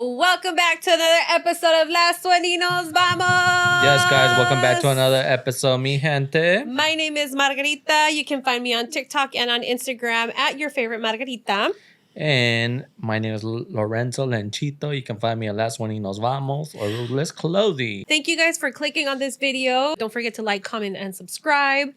Welcome back to another episode of Las Sueninos Vamos. Yes, guys, welcome back to another episode, mi gente. My name is Margarita. You can find me on TikTok and on Instagram at your favorite Margarita. And my name is Lorenzo Lenchito. You can find me at Las Sueninos Vamos or Ruthless Clothing. Thank you guys for clicking on this video. Don't forget to like, comment, and subscribe.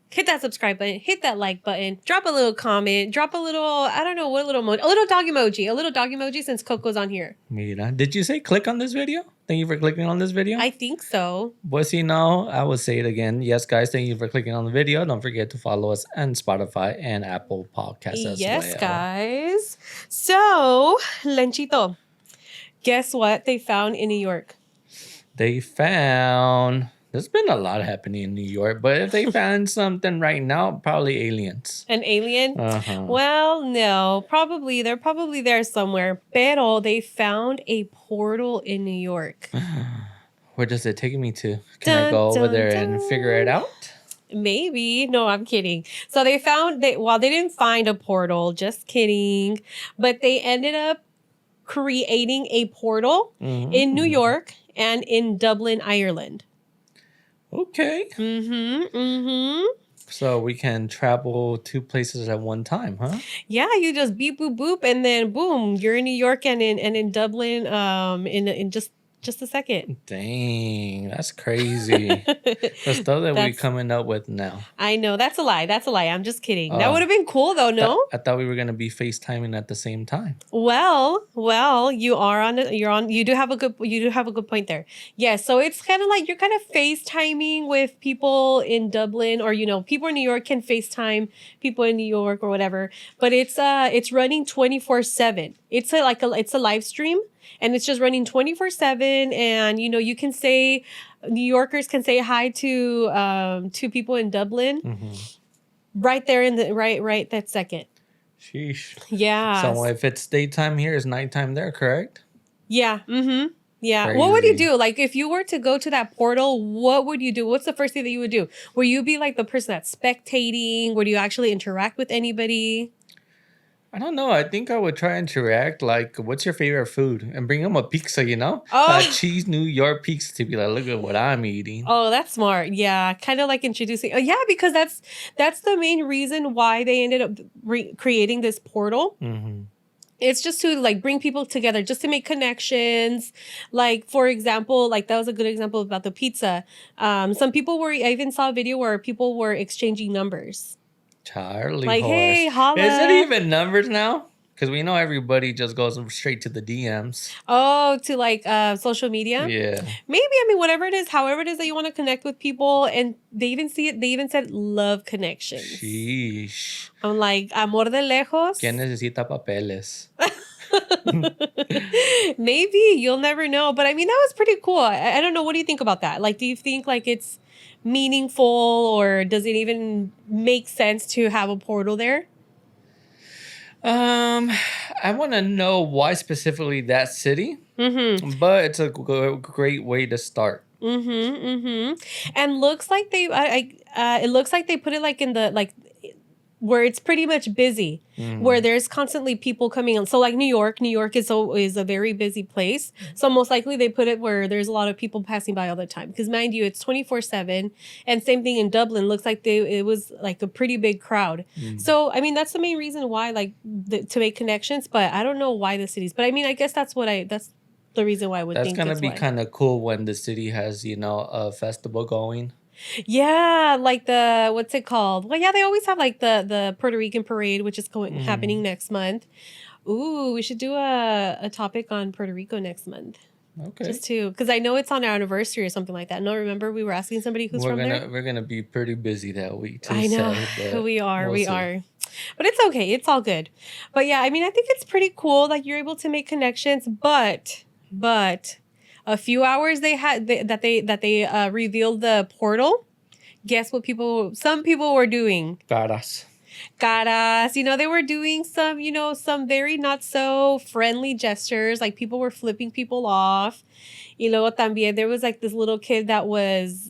Hit that subscribe button, hit that like button, drop a little comment, drop a little, I don't know what a little dog emoji since Coco's on here. Mira, did you say click on this video? Thank you for clicking on this video. I think so. Pues si no, I will say it again. Yes, guys, thank you for clicking on the video. Don't forget to follow us on Spotify and Apple Podcasts as well. Yes, guys. So, Lenchito, guess what they found in New York? They found... There's been a lot happening in New York, but if they found something right now, probably aliens. An alien? Uh-huh. Well, no. Probably. They're probably there somewhere. Pero they found a portal in New York. Where does it take me to? Can I go over there and figure it out? Maybe. No, I'm kidding. So they found... they didn't find a portal. Just kidding. But they ended up creating a portal in New York and in Dublin, Ireland. Okay. So we can travel two places at one time, huh? Yeah, you just beep boop boop, and then boom, you're in New York and in Dublin, in just a second. Dang, that's crazy. The stuff that we're coming up with now. I know that's a lie. I'm just kidding. That would have been cool though. No, I thought we were gonna be FaceTiming at the same time. Well, you are on. You do have a good point there. Yeah, so it's kind of like you're kind of FaceTiming with people in Dublin, or people in New York can FaceTime people in New York or whatever. But it's running 24/7. It's a live stream. And it's just running 24/7, and you can say, New Yorkers can say hi to people in Dublin, right there in the right that second. Sheesh. Yeah. So if it's daytime here, it's nighttime there, correct? Yeah. Yeah. Crazy. What would you do? Like, if you were to go to that portal, what would you do? What's the first thing that you would do? Would you be like the person that's spectating? Would you actually interact with anybody? I don't know. I think I would try and interact. Like, what's your favorite food? And bring them a pizza, cheese New York pizza to be like, look at what I'm eating. Oh, that's smart. Yeah, kind of like introducing. Oh, yeah, because that's the main reason why they ended up creating this portal. It's just to like bring people together, just to make connections. Like, for example, like that was a good example about the pizza. Some people I even saw a video where people were exchanging numbers. Charlie like, horse. Hey, holla. Is it even numbers now? Because we know everybody just goes straight to the DMs. Oh, to like social media? Yeah. Maybe, whatever it is, however it is that you want to connect with people. And they even said love connections. Sheesh. I'm like, amor de lejos. ¿Quién necesita papeles? Maybe. You'll never know. But that was pretty cool. I don't know. What do you think about that? Like, do you think like it's meaningful, or does it even make sense to have a portal there? I want to know why specifically that city, but it's a great way to start. And looks like it looks like they put it like in the where it's pretty much busy, where there's constantly people coming on. So like New York is a very busy place. So most likely they put it where there's a lot of people passing by all the time. Because mind you, it's 24/7. And same thing in Dublin. Looks like it was like a pretty big crowd. So, that's the main reason why, to make connections. But I don't know why the cities. But I guess that's the reason why I would think that's going to be kind of cool when the city has, a festival going. Yeah, like what's it called? Well, yeah, they always have like the Puerto Rican parade, which is happening next month. Ooh, we should do a topic on Puerto Rico next month. Okay. Just because I know it's on our anniversary or something like that. No, remember we were asking somebody who's from there? We're gonna be pretty busy that week too. I know. We are. But it's okay. It's all good. But yeah, I think it's pretty cool that you're able to make connections, but a few hours that they revealed the portal. Guess what some people were doing? Caras. They were doing some very not so friendly gestures. Like people were flipping people off. Y luego también there was like this little kid that was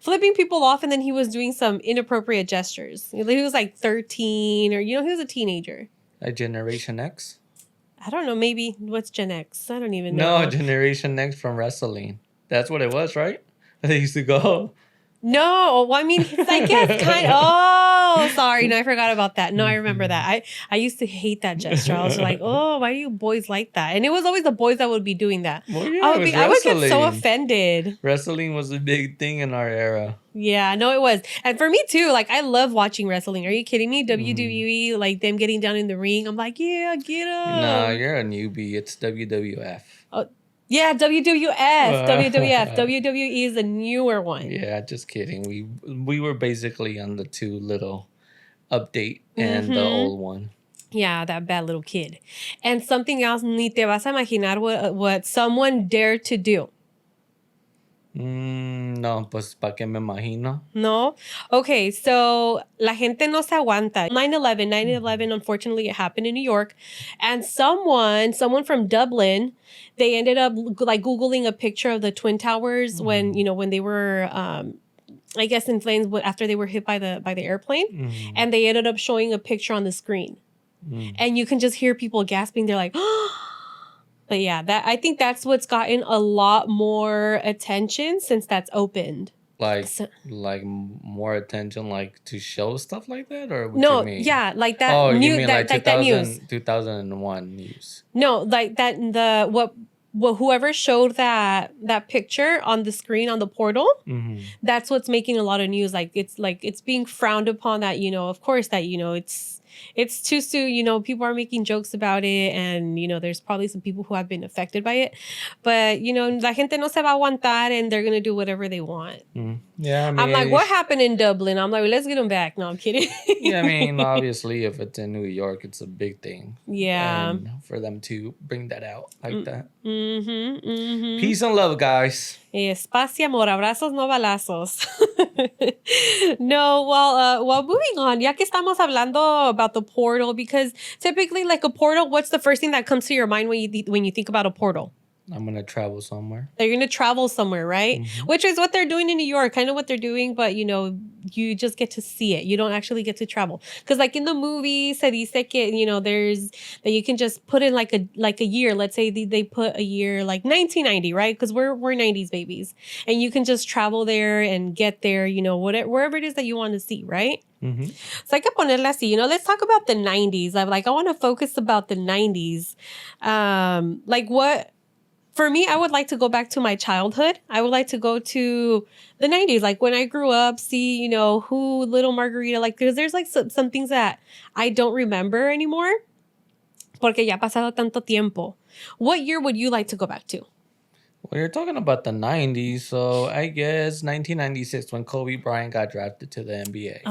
flipping people off, and then he was doing some inappropriate gestures. He was like 13, or he was a teenager. Like Generation X? I don't know. Maybe what's Gen X? I don't even know. No, Generation Next from wrestling. That's what it was, right? They used to go. No, well, I mean, I guess kind. Oh, sorry, no, I forgot about that. No, I remember that. I used to hate that gesture. I was like, oh, why do you boys like that? And it was always the boys that would be doing that. Well, yeah, I would get so offended. Wrestling was a big thing in our era. Yeah, no, it was. And for me too, like I love watching wrestling. Are you kidding me? WWE, like them getting down in the ring. I'm like, yeah, get up. No, you're a newbie. It's WWF. Oh, yeah, WWF. WWE is the newer one. Yeah, just kidding. We were basically on the two little update and the old one. Yeah, that bad little kid. And something else, ni te vas a imaginar what someone dared to do. No, pues ¿para qué me imagino? No? Okay, so la gente no se aguanta. 9/11, unfortunately, it happened in New York. And someone from Dublin, they ended up like Googling a picture of the Twin Towers when they were, I guess, in flames after they were hit by the airplane. And they ended up showing a picture on the screen. And you can just hear people gasping. They're like, oh. But yeah, I think that's what's gotten a lot more attention since that's opened. Like more attention, like to show stuff like that, or what you mean? Yeah, like that. Oh, you mean like that news? 2001 news? No, like that. Whoever showed that picture on the screen on the portal, that's what's making a lot of news. Like it's being frowned upon. That of course that it's too soon. People are making jokes about it, and there's probably some people who have been affected by it. But la gente no se va a aguantar, and they're gonna do whatever they want. Yeah, I mean, I'm like, what happened in Dublin? I'm like, let's get them back. No, I'm kidding. Yeah, I mean, obviously, if it's in New York, it's a big thing. Yeah, and for them to bring that out like that. Peace and love, guys. Paz y amor, abrazos, no balazos. No, well, moving on. Ya que estamos hablando about the portal, because typically, like a portal, what's the first thing that comes to your mind when you think about a portal? I'm going to travel somewhere. They're going to travel somewhere, right? Which is what they're doing in New York, kind of what they're doing, but, you just get to see it. You don't actually get to travel. Because like in the movie, se dice que, there's, that you can just put in like a year. Let's say they put a year like 1990, right? Because we're 90s babies. And you can just travel there and get there, wherever it is that you want to see, right? So hay que ponerla así, let's talk about the 90s. I want to focus about the 90s. For me, I would like to go back to my childhood. I would like to go to the 90s, like when I grew up, see, who Little Margarita, like, because there's like some things that I don't remember anymore. Porque ya ha pasado tanto tiempo. What year would you like to go back to? Well, you're talking about the 90s, so I guess 1996 when Kobe Bryant got drafted to the NBA.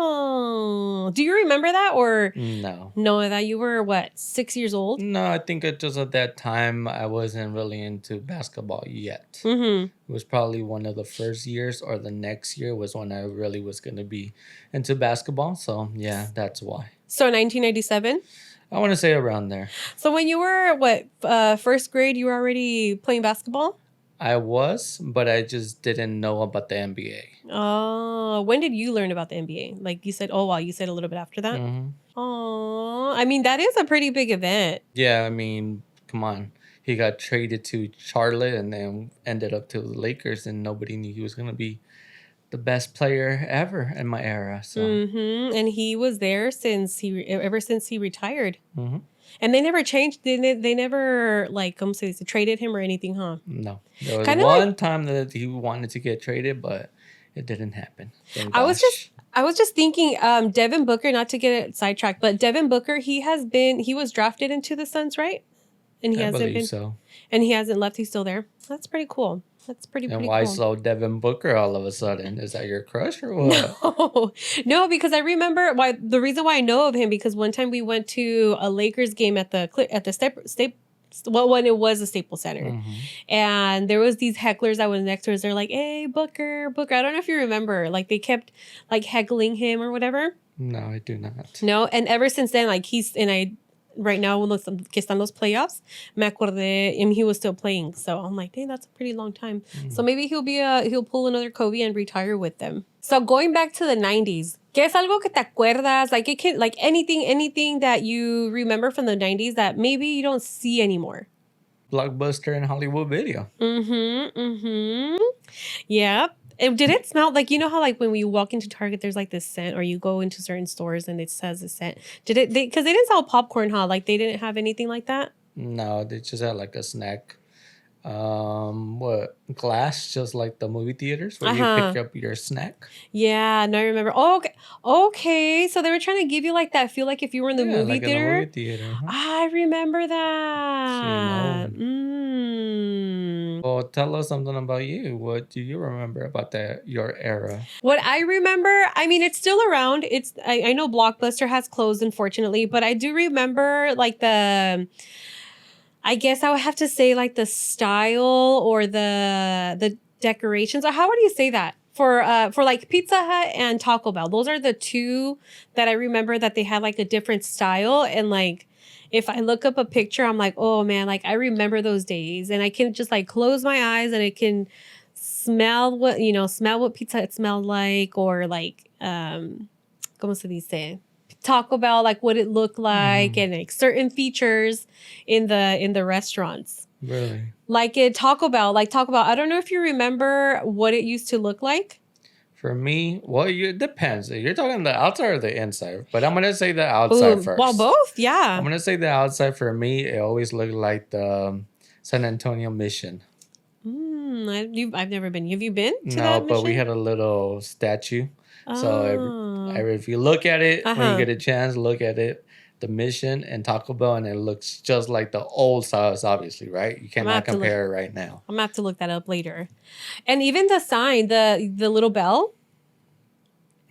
Oh, do you remember that or no? No, that you were 6 years old? No, I think it just at that time I wasn't really into basketball yet. It was probably one of the first years, or the next year was when I really was going to be into basketball. So yeah, that's why. So 1997. I want to say around there. So when you were first grade, you were already playing basketball? I was, but I just didn't know about the NBA. Oh, when did you learn about the NBA? Like you said, you said a little bit after that? Oh, I mean, that is a pretty big event. Yeah, I mean, come on. He got traded to Charlotte and then ended up to the Lakers, and nobody knew he was going to be the best player ever in my era. So, and he was there ever since he retired. And they never changed. They never traded him or anything, huh? No, there was one time that he wanted to get traded, but it didn't happen. I was just thinking, Devin Booker. Not to get it sidetracked, but Devin Booker, he was drafted into the Suns, right? And I believe so. And he hasn't left. He's still there. That's pretty cool. That's pretty cool. And why so Devin Booker all of a sudden? Is that your crush or what? No, because I remember the reason why I know of him, because one time we went to a Lakers game at the when it was a Staples Center. And there was these hecklers that was next to us. They're like, hey, Booker. I don't know if you remember. Like they kept like heckling him or whatever. No, I do not. No, and ever since then, like right now, when que están los playoffs, me acordé, and he was still playing. So I'm like, dang, that's a pretty long time. So maybe he'll pull another Kobe and retire with them. So going back to the 90s, ¿Qué es algo que te acuerdas? Like it can, like anything that you remember from the 90s that maybe you don't see anymore. Blockbuster and Hollywood Video. Yeah. Did it smell like, you know how like when we walk into Target, there's like this scent, or you go into certain stores and it says a scent. Did it? Because they didn't sell popcorn, huh? Like they didn't have anything like that. No, they just had like a snack. What glass? Just like the movie theaters where you pick up your snack. Yeah, no, I remember. Oh, okay. Okay, so they were trying to give you like that feel like if you were in the movie like theater. in the movie theater. Huh? I remember that. Well, tell us something about you. What do you remember about your era? What I remember, I mean, it's still around. I know Blockbuster has closed, unfortunately, but I do remember like I guess I would have to say like the style or the decorations. Or how would you say that? For like Pizza Hut and Taco Bell. Those are the two that I remember that they had like a different style. And like if I look up a picture, I'm like, oh man, like I remember those days. And I can just like close my eyes and I can smell what Pizza Hut smelled like, or like ¿cómo se dice? Taco Bell, like what it looked like, and like certain features in the restaurants. Really? Like Taco Bell. I don't know if you remember what it used to look like. For me, well, it depends. You're talking the outside or the inside, but I'm gonna say the outside first. Well, both, yeah. I'm gonna say the outside. For me, it always looked like the San Antonio Mission. I've never been. Have you been to that No, but mission? we had a little statue. So if you look at it, when you get a chance, look at it, the Mission and Taco Bell, and it looks just like the old size, obviously, right? You cannot compare it right now. I'm gonna have to look that up later. And even the sign, the little bell.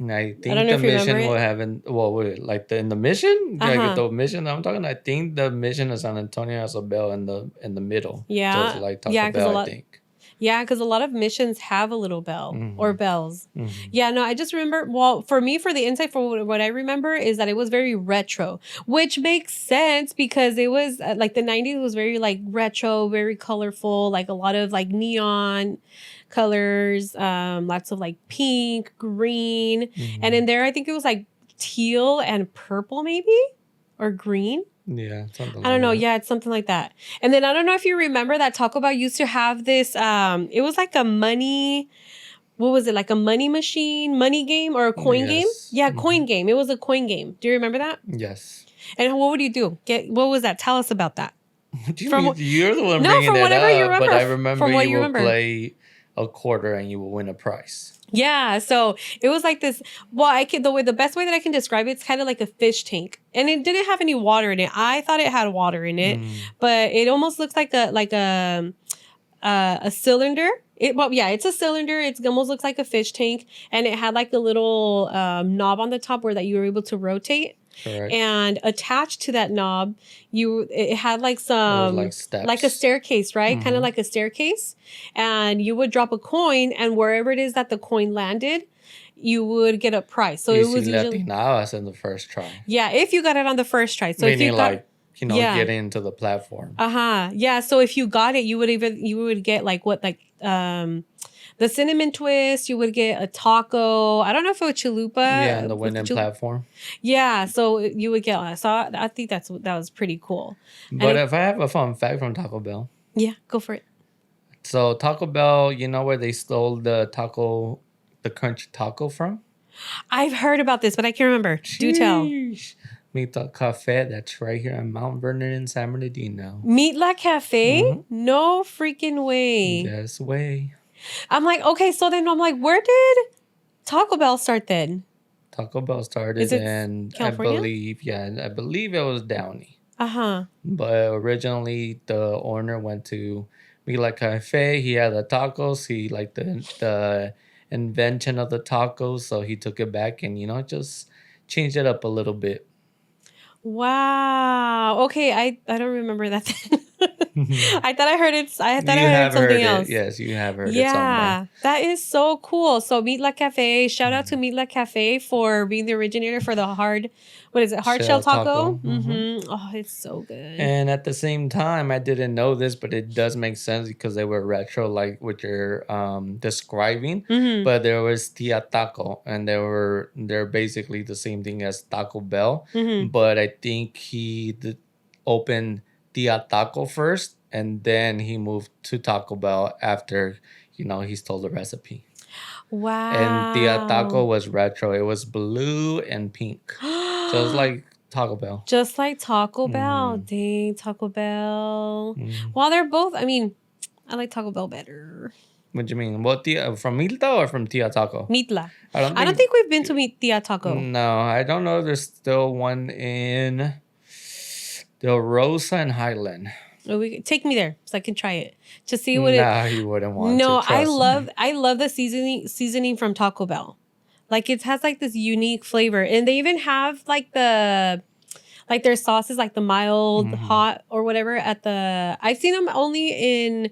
I think the Mission will have in the Mission, like the Mission I'm talking. I think the Mission of San Antonio has a bell in the middle. Yeah, just like Taco Bell, I think. Yeah, because a lot of missions have a little bell or bells. Yeah, no, I just remember, well, for me, for the inside, for what I remember is that it was very retro, which makes sense because it was like the 90s was very like retro, very colorful, like a lot of like neon colors, lots of like pink, green. And in there, I think it was like teal and purple maybe, or green. Yeah, something I don't know. That. Yeah, it's something like that. And then I don't know if you remember that Taco Bell used to have this. It was like a money. What was it? Like a money machine, money game, or a coin game? Yeah, coin game. It was a coin game. Do you remember that? Yes. And what would you do? What was that? Tell us about that. What do you mean? You're the one bringing that up. You remember, but I remember you would play a quarter and you will win a prize. Yeah, so it was like this. Well, the best way that I can describe it's kind of like a fish tank, and it didn't have any water in it. I thought it had water in it, but it almost looks like a cylinder. It's a cylinder. It almost looks like a fish tank, and it had like a little knob on the top where that you were able to rotate. Correct. And attached to that knob, it had like some like steps, like a staircase, right? Kind of like a staircase, and you would drop a coin, and wherever it is that the coin landed, you would get a prize. So it was usually in the first try. Yeah, if you got it on the first try. So meaning if you got, getting into the platform. Yeah. So if you got it, you would get like the cinnamon twist, you would get a taco. I don't know if it was chalupa. Yeah, and the winning platform. Yeah, so you would get. So I think that was pretty cool. But if I have a fun fact from Taco Bell. Yeah, go for it. So Taco Bell, you know where they stole the crunchy taco from? I've heard about this, but I can't remember. Sheesh. Do tell. Meet La Cafe, that's right here in Mount Vernon in San Bernardino. Meet La Cafe? No freaking way. Yes way. I'm like, okay, so then I'm like, where did Taco Bell start then? Taco Bell started in California? I believe it was Downey. But originally the owner went to Meet La Cafe. He had the tacos. He liked the invention of the tacos, so he took it back and just changed it up a little bit. Wow. Okay, I don't remember that then. I thought I heard it. I thought I You heard have heard something it. else. Yes, you have heard it Yeah, somewhere. that is so cool. So Meat La Cafe, shout out to Meat La Cafe for being the originator for the what is it? Hard shell Shell taco. taco. Oh, it's so good. And at the same time, I didn't know this, but it does make sense because they were retro, like what you're describing. Mm-hmm. But there was Tia Taco, and they're basically the same thing as Taco Bell. Mm-hmm. But I think opened Tia Taco first, and then he moved to Taco Bell after he stole the recipe. And Tia Taco Wow. was retro. It was blue and pink, just like Taco Bell. Just like Taco Bell. Mm-hmm. Dang, Taco Bell. Mm-hmm. Well, they're both, I mean, I like Taco Bell better. What do you mean? What Tia from Milta or from Tia Taco? Mitla. I I don't think we've been to meet Tia Taco. No, I don't know. There's still one in Del Rosa and Highland. Oh, take me there so I can try it to see what it. Nah, you wouldn't want No, to. Trust me. I love the seasoning from Taco Bell. Like it has like this unique flavor, and they even have like their sauces, like the mild, hot, or whatever. I've seen them only in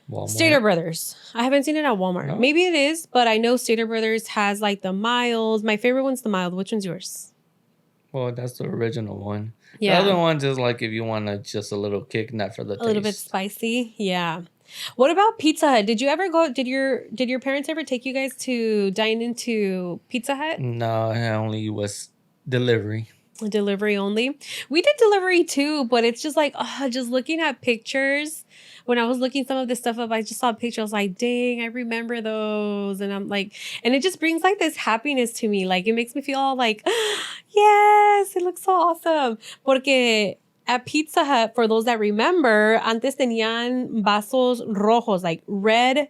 Walmart. Stater Brothers. I haven't seen it at Walmart. No? Maybe it is, but I know Stater Brothers has like the mild. My favorite one's the mild. Which one's yours? Well, that's the original one. Yeah. The other one's just like if you want just a little kick, not for the taste. A little bit spicy. Yeah. What about Pizza Hut? Did you ever go? Did your parents ever take you guys to dine into Pizza Hut? No, it only was delivery. Delivery only. We did delivery too, but it's just like just looking at pictures. When I was looking some of this stuff up, I just saw a picture. I was like, dang, I remember those. And I'm like, and it just brings like this happiness to me. Like it makes me feel all like, yes, it looks so awesome. Porque at Pizza Hut, for those that remember, antes tenían vasos rojos, like red.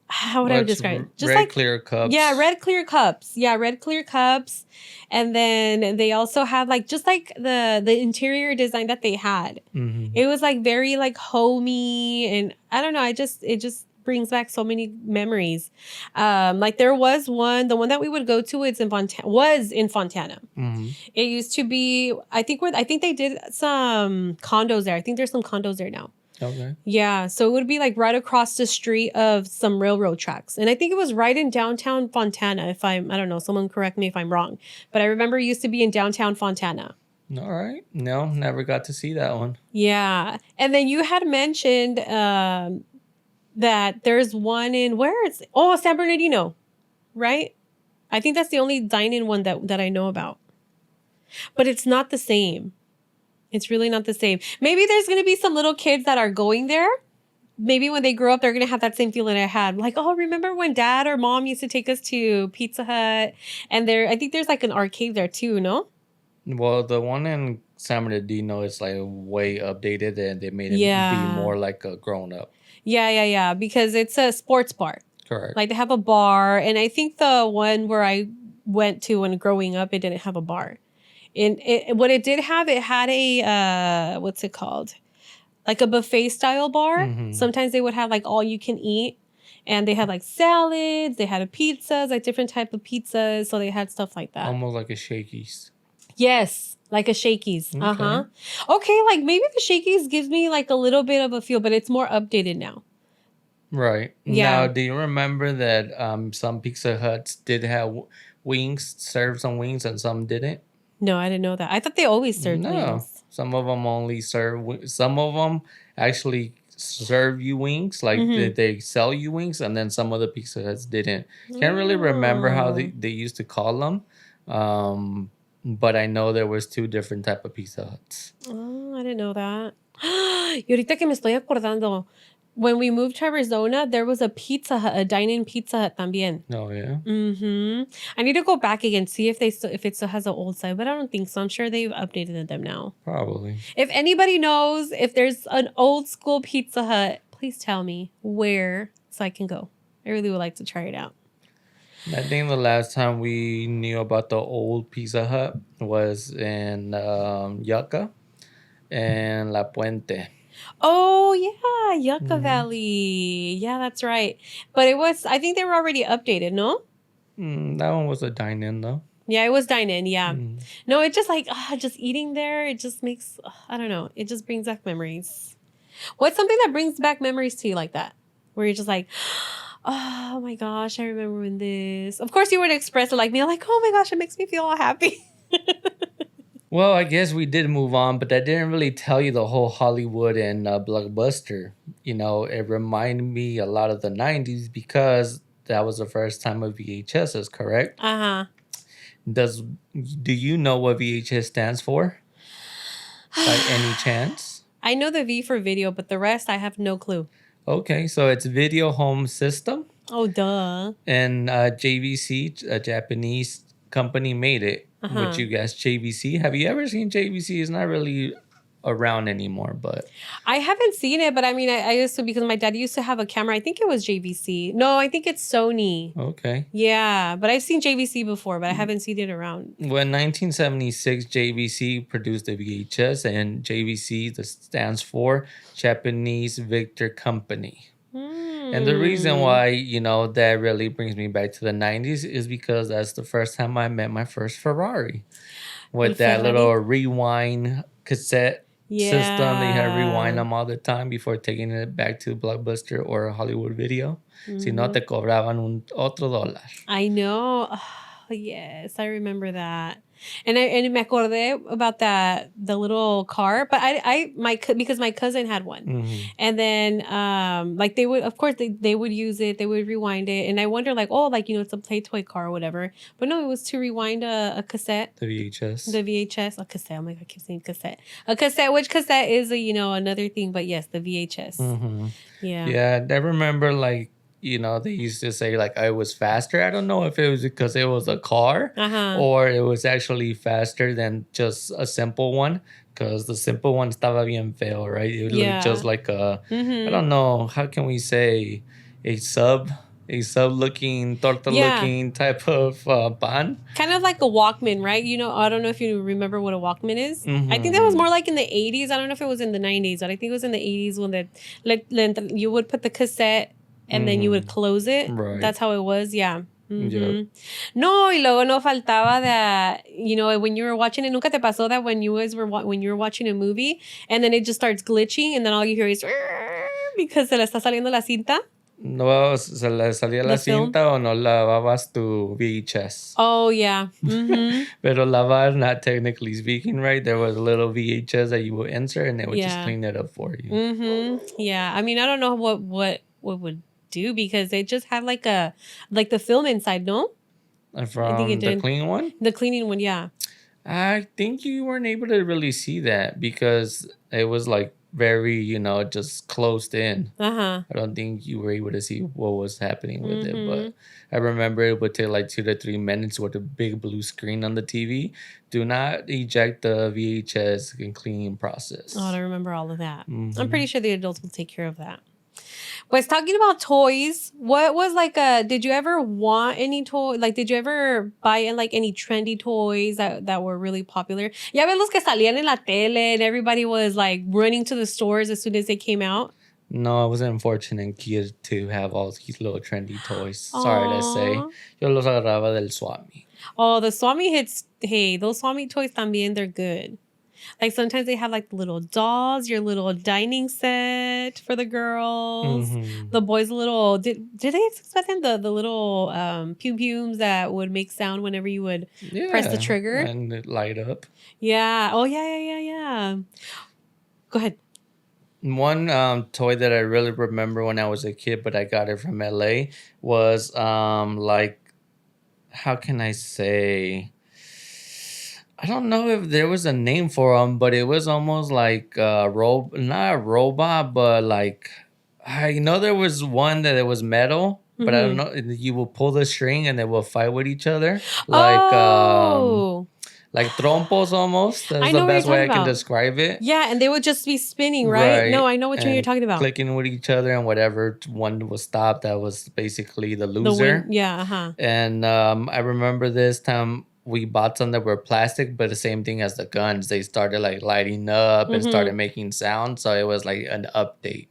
How would I describe it? Just red like clear cups. Yeah, red clear cups. Yeah, red clear cups. And then they also have like just like the interior design that they had. Mm-hmm. It was like very like homey, and I don't know, it just brings back so many memories. Like there was one, the one that we would go to, was in Fontana. Mm-hmm. It used to be, I think they did some condos there. I think there's some condos there now. Okay. Yeah, so it would be like right across the street of some railroad tracks. And I think it was right in downtown Fontana, I don't know, someone correct me if I'm wrong. But I remember it used to be in downtown Fontana. All right. No, never got to see that one. Yeah. And then you had mentioned that there's one in, San Bernardino, right? I think that's the only dine-in one that I know about. But it's not the same. It's really not the same. Maybe there's going to be some little kids that are going there. Maybe when they grow up, they're going to have that same feeling I had. Like, oh, remember when dad or mom used to take us to Pizza Hut? And I think there's like an arcade there too, no? Well, the one in San Bernardino is like way updated and they made it be more like a grown up. Yeah. Because it's a sports bar. Correct. Like they have a bar. And I think the one where I went to when growing up, it didn't have a bar. What it did have, it had a, what's it called? Like a buffet style bar. Mm-hmm. Sometimes they would have like all you can eat. And they had like salads, they had pizzas, like different type of pizzas. So they had stuff like that. Almost like a Shakey's. Yes, like a Shakey's. Okay. Uh-huh. Okay, like maybe the Shakey's gives me like a little bit of a feel, but it's more updated now. Right. Yeah. Now, do you remember that some Pizza Huts did have wings, served some wings, and some didn't? No, I didn't know that. I thought they always served wings. Some of them only serve. Some of them actually serve you wings, like they sell you wings, and then some of the Pizza Huts didn't. Can't really remember how they used to call them, but I know there was 2 different type of Pizza Huts. Oh, I didn't know that. Y ahorita que me estoy acordando, when we moved to Arizona, there was a Pizza Hut, a dine-in Pizza Hut también. Oh, yeah? Mm-hmm. I need to go back again, see if it still has an old site, but I don't think so. I'm sure they've updated them now. Probably. If anybody knows if there's an old school Pizza Hut, please tell me where so I can go. I really would like to try it out. I think the last time we knew about the old Pizza Hut was in Yucca and La Puente. Oh, yeah, Yucca Valley. Yeah, that's right. But I think they were already updated, no? That one was a dine-in, though. Yeah, it was dine-in. Yeah. Mm. No, it just like just eating there. It just makes I don't know. It just brings back memories. What's something that brings back memories to you like that, where you're just like, oh my gosh, I remember when this. Of course, you would express it like me, like, oh my gosh, it makes me feel all happy. Well, I guess we did move on, but that didn't really tell you the whole Hollywood and blockbuster. You know, it reminded me a lot of the 90s because that was the first time of VHSs, correct? Uh Do you know what VHS stands for by any huh. chance? I know the V for video, but the rest I have no clue. Okay, so it's Video Home System, Oh, duh. and JVC, a Japanese company, made it. Uh Would huh. you guess JVC? Have you ever seen JVC? It's not really around anymore, but I haven't seen it, but I mean, I used to because my dad used to have a camera. I think it was JVC. No, I think it's Sony. okay. Yeah, but I've seen JVC before, but I haven't seen it around. Well, in 1976, JVC produced the VHS, and JVC stands for Japanese Victor Company. And the reason why, that really brings me back to the 90s is because that's the first time I met my first Ferrari with El that Ferrari? little rewind cassette system that you had to rewind Yeah. them all the time before taking it back to Blockbuster or a Hollywood video. Si no, Mhm. te cobraban un otro $1. I know. Oh, yes, I remember that. And me acordé about the little car, but because my cousin had one. Mhm. And then like they would, of course, they would use it, they would rewind it, and I wonder like, oh, like it's a play toy car or whatever. But no, it was to rewind a cassette. The VHS. The VHS, a cassette. Oh my god, I keep saying cassette. A cassette, which cassette is another thing, but yes, the VHS. Mhm. Yeah. Yeah, I remember they used to say like I was faster. I don't know if it was because it was a car Uh-huh. or it was actually faster than just a simple one. Because the simple one estaba bien feo, right? It looked Yeah. just like I Mm-hmm. don't know, how can we say a sub looking, torta Yeah. looking type of pan? Kind of like a Walkman, right? I don't know if you remember what a Walkman is. I think that was Mhm. more like in the 80s. I don't know if it was in the 90s, but I think it was in the 80s when you would put the cassette and then you would close it. Right. That's how it was. Yeah. Yep. Mhm. No, y luego no faltaba that, when you were watching it, nunca te pasó that when you guys were when you were watching a movie and then it just starts glitching and then all you hear is because se le está saliendo la cinta? No, se le salía la The film? cinta o no lavabas tu VHS. Oh, yeah. Mm-hmm. Pero lavar, not technically speaking, right? There was a little VHS that you would insert and they would just Yeah. clean it up for you. Mm-hmm. Yeah. I mean, I don't know what would do because they just had like the film inside, no? And I think from it the did. clean one, The cleaning one, yeah. I think you weren't able to really see that because it was like very, just closed in. Uh-huh. I don't think you were able to see what was happening with it, Mhm. but I remember it would take like 2 to 3 minutes with a big blue screen on the TV. Do not eject the VHS in cleaning process. Oh, I don't remember all of that. I'm Mhm. pretty sure the adults will take care of that. But talking about toys, what was did you ever want any toy? Like, did you ever buy any trendy toys that were really popular? Ya ves los que salían en la tele and everybody was like running to the stores as soon as they came out. No, I was an unfortunate kid to have all these little trendy toys. Sorry to say. Aw. Yo los agarraba del Swami. Oh, the Swami hits. Hey, those Swami toys también, they're good. Like sometimes they have like the little dolls, your little dining set for the girls. Mhm. The boys little did they expect them the little pew pews that would make sound whenever you would press the Yeah, trigger? and it light up. Yeah. Oh yeah. Go ahead. One toy that I really remember when I was a kid, but I got it from LA, was like, how can I say? I don't know if there was a name for them, but it was almost like not a robot, but like I know there was one that it was metal, but I don't know. You will pull the string and they will fight with each other, Oh. like trompos almost. I That's know the what best you're way I talking can about. describe it. Yeah, and they would just be spinning, right? No, I know which one you're And talking about. clicking with each other, and whatever one was stopped, that was basically the The loser. win. Yeah, uh-huh. And I remember this time we bought some that were plastic, but the same thing as the guns. They started like lighting up and started making sound. So it was like an update.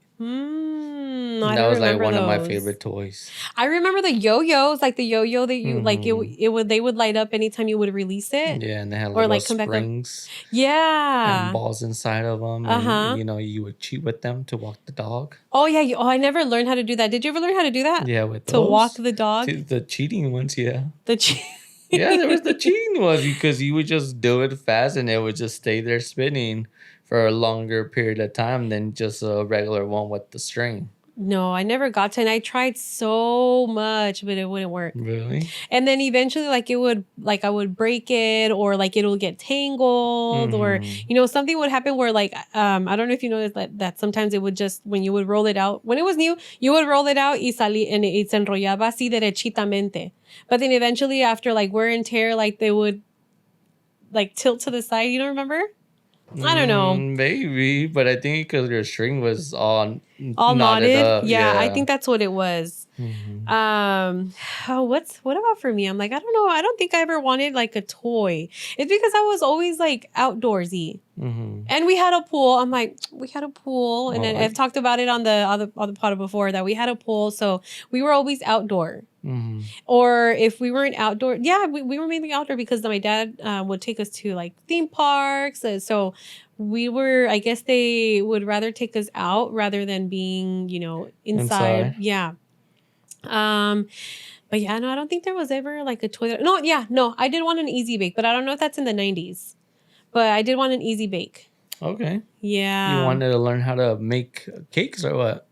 No, I That don't was like remember one of my those. favorite toys. I remember the yo-yos, like the yo-yo that you like. Hmm. It would they would light up anytime you would release it Yeah, and they had or little like come back up. springs and Yeah. balls inside of them, Uh and huh. you would cheat with them to walk the dog. Oh yeah. Oh, I never learned how to do that. Did you ever learn how to do that? Yeah, with To walk those, the dog. the cheating ones. Yeah, The yeah, there was the cheating ones because you would just do it fast and it would just stay there spinning for a longer period of time than just a regular one with the string. No, I never got to, and I tried so much, but it wouldn't work. Really? And then eventually, like it would, like I would break it, or like it'll get tangled, or Mm-hmm. something would happen where like I don't know if you noticed that sometimes it would just when you would roll it out when it was new, you would roll it out y and it se enrollaba así derechitamente. But then eventually, after like wear and tear, like they would like tilt to the side. You don't remember? I don't know. Maybe, but I think because your string was all All knotted knotted. up. Yeah, I Yeah. think that's what it was. Mm-hmm. Oh, what about for me? I'm like, I don't know. I don't think I ever wanted like a toy. It's because I was always like outdoorsy. Mm-hmm. And we had a pool. I'm like, we had a pool. And then Oh, I've talked about it on the other pod before that we had a pool. So we were always outdoor. mm-hmm. Or if we weren't outdoor, yeah, we were mainly outdoor because my dad would take us to like theme parks. So we were, I guess they would rather take us out rather than being, inside. Inside. Yeah. But yeah, no, I don't think there was ever like a toy no, yeah, no, I did want an easy bake, but I don't know if that's in the 90s. But I did want an easy bake. Okay. Yeah. You wanted to learn how to make cakes or what?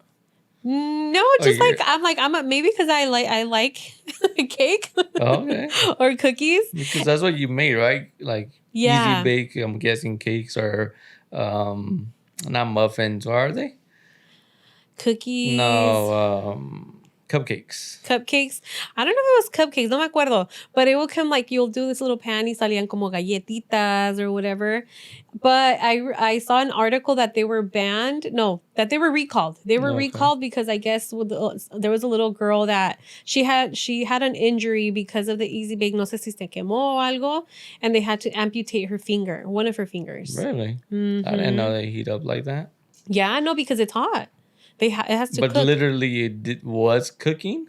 No, Oh, just you're- like I'm a, maybe because I like cake Oh, okay. or cookies. Because that's what you made, right? Like Yeah. easy bake. I'm guessing cakes or not muffins. What are they? Cookies. No, cupcakes. Cupcakes. I don't know if it was cupcakes, no me acuerdo. But it will come like you'll do this little pan y salían como galletitas or whatever. But I saw an article that they were banned. No, that they were recalled. They were Okay. recalled because I guess there was a little girl that she had an injury because of the easy bake. No sé si se quemó o algo, and they had to amputate her finger, one of her fingers. Really? Mhm. I didn't know they heat up like that. Yeah, no, because it's hot. It has to But cook. literally, was cooking.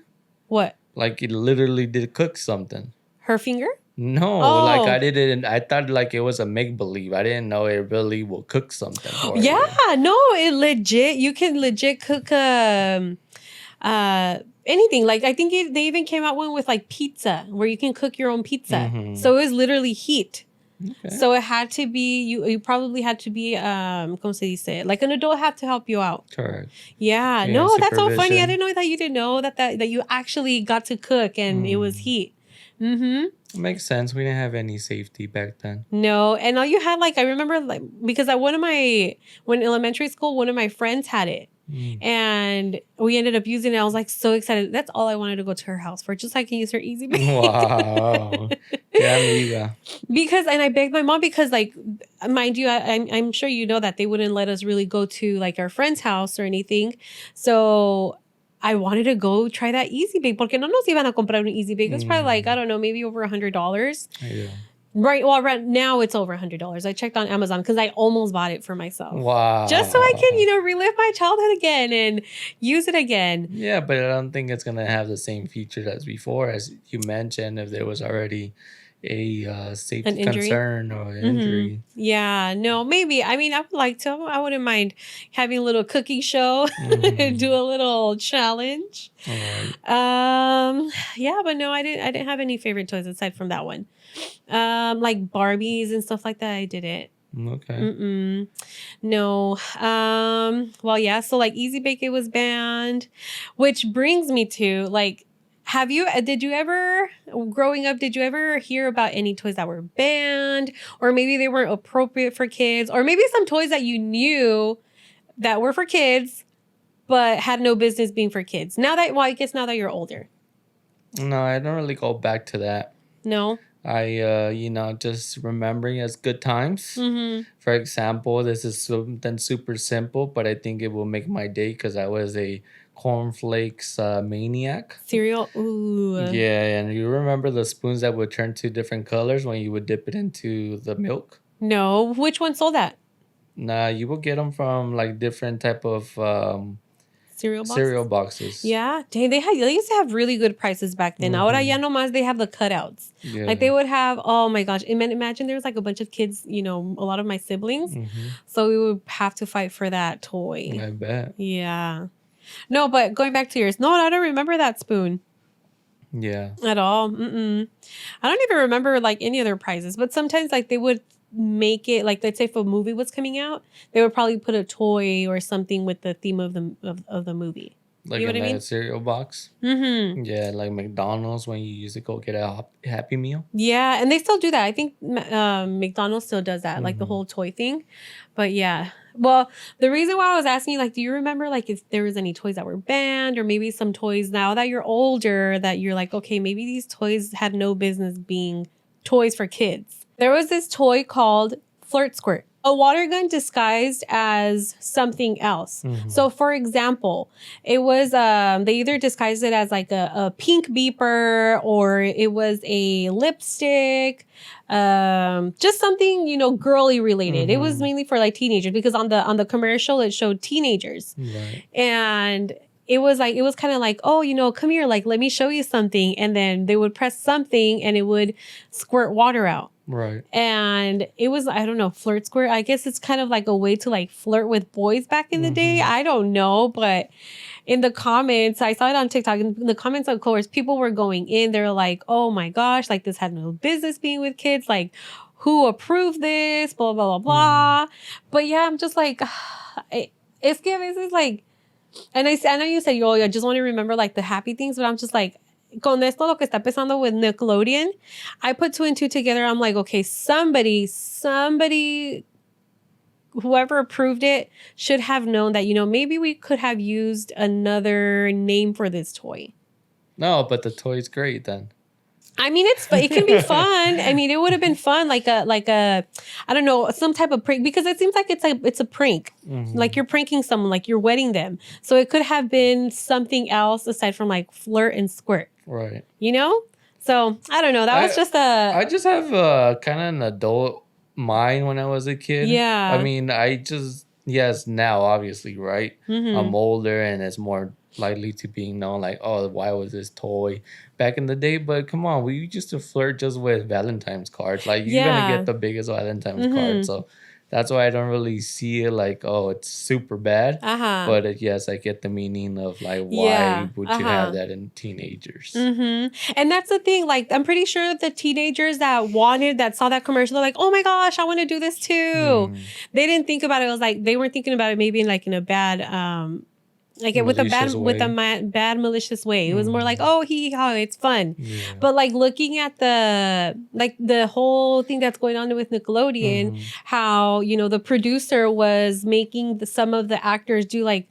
What? Like it literally did cook something. Her finger? No, Oh. like I didn't. I thought like it was a make believe. I didn't know it really will cook something. For you. Yeah, no, it legit. You can legit cook anything. Like I think they even came out one with like pizza where you can cook your own pizza. Mhm. So it was literally heat. Okay. So it had to be you probably had to be como se dice, like an adult had to help you out. Correct. Yeah, Yeah, no, that's so funny. I supervision. didn't know that you didn't know that you actually got to cook and it was heat. Makes sense. We didn't have any safety back then. No, and all you had like I remember like because when in elementary school one of my friends had it. And we ended up using it. I was like so excited. That's all I wanted to go to her house for, just so I can use her easy bake. Wow. Qué amiga. Because and I begged my mom because like mind you, I'm sure you know that they wouldn't let us really go to like our friend's house or anything. So I wanted to go try that easy bake porque no nos iban a comprar un easy bake. It was probably like I don't know, maybe over $100. Yeah. Right. Well, right now it's over $100. I checked on Amazon because I almost bought it for myself. Wow. Just so I can, relive my childhood again and use it again. Yeah, but I don't think it's gonna have the same features as before, as you mentioned. If there was already a safety concern or injury. Yeah, no, maybe. I mean, I would like to. I wouldn't mind having a little cooking show, do a little challenge. All right. Yeah, but no, I didn't have any favorite toys aside from that one. Like Barbies and stuff like that. I didn't. Okay. No. Well, yeah. So like Easy Bake, it was banned, which brings me to like. Growing up, did you ever hear about any toys that were banned or maybe they weren't appropriate for kids or maybe some toys that you knew that were for kids but had no business being for kids? I guess now that you're older. No, I don't really go back to that. No? I, just remembering as good times. For example, this is something super simple, but I think it will make my day because I was a cornflakes maniac. Cereal? Ooh. Yeah, and you remember the spoons that would turn to different colors when you would dip it into the milk? No. Which one sold that? Nah, you will get them from like different type of cereal boxes. Cereal boxes. Yeah, dang, they used to have really good prices back then. Ahora ya nomás they have the cutouts. Yeah. Like they would have, oh my gosh, imagine there was like a bunch of kids, you know, a lot of my siblings, so we would have to fight for that toy. I bet. Yeah, no, but going back to yours, no, I don't remember that spoon. Yeah. At all. I don't even remember like any other prizes, but sometimes like they would make it like, let's say if a movie was coming out, they would probably put a toy or something with the theme of the movie. Like you know in what I that mean? cereal box. Yeah, like McDonald's when you used to go get a Happy Meal. Yeah, and they still do that. I think McDonald's still does that, like the whole toy thing. But yeah, well, the reason why I was asking you, like, do you remember like if there was any toys that were banned, or maybe some toys now that you're older that you're like, okay, maybe these toys had no business being toys for kids? There was this toy called Flirt Squirt, a water gun disguised as something else. So for example, it was they either disguised it as like a pink beeper, or it was a lipstick, just something, you know, girly related. It was mainly for like teenagers, because on the commercial it showed teenagers. Right. And it was kind of like, oh, you know, come here, like, let me show you something. And then they would press something and it would squirt water out. Right. And it was, I don't know, Flirt Squirt. I guess it's kind of like a way to like flirt with boys back in the day. I don't know, but in the comments, I saw it on TikTok. In the comments, of course, people were going in. They're like, oh my gosh, like this had no business being with kids. Like, who approved this? Blah, blah, blah, blah. But yeah, I'm just like, it's que a veces like, and I know you said, yo, I just want to remember like the happy things, but I'm just like, con esto lo que está pasando with Nickelodeon, I put 2 and 2 together. I'm like, okay, somebody, whoever approved it should have known that, you know, maybe we could have used another name for this toy. No, but the toy's great then. I mean, it can be fun. I mean, it would have been fun, like a, I don't know, some type of prank, because it seems like it's a prank. Like you're pranking someone, like you're wetting them. So it could have been something else aside from like flirt and squirt. Right. You know? So I don't know. That was just I just have kind of an adult mind when I was a kid. Yeah. I mean, yes, now obviously, right? I'm older and it's more likely to being known like, oh, why was this toy back in the day? But come on, we used to flirt just with Valentine's cards. Like you're gonna get the biggest Valentine's card. So that's why I don't really see it like, oh, it's super bad. But yes, I get the meaning of like, why would you have that in teenagers? And that's the thing. Like, I'm pretty sure the teenagers that saw that commercial, they're like, oh my gosh, I want to do this too. They didn't think about it. It was like, they weren't thinking about it maybe like in a bad, like with a bad malicious way. It was more like, oh, it's fun. But like looking at the whole thing that's going on with Nickelodeon, how, you know, the producer was making some of the actors do like,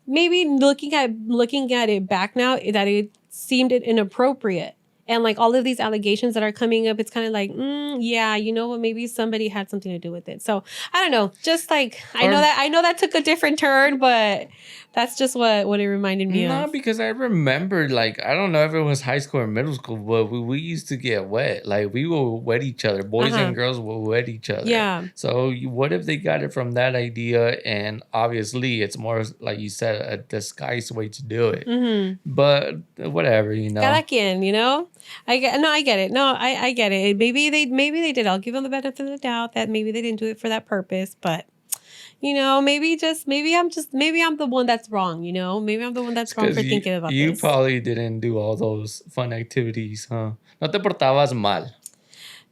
maybe looking at it back now, that it seemed inappropriate. And like all of these allegations that are coming up, it's kind of like, yeah, you know what? Maybe somebody had something to do with it. So I don't know. Just like, I know that took a different turn, but that's just what it reminded me of. No, because I remember, like, I don't know if it was high school or middle school, but we used to get wet. Like, we will wet each other. Boys and girls will wet each other. Yeah. So what if they got it from that idea? And obviously, it's more, like you said, a disguised way to do it. But whatever, you know. Cada quien, you know? I get it. No, I get it. Maybe they did. I'll give them the benefit of the doubt that maybe they didn't do it for that purpose, but you know, maybe I'm the one that's wrong, you know? Maybe I'm the one that's wrong for thinking about this. You probably didn't do all those fun activities, huh? No te portabas mal.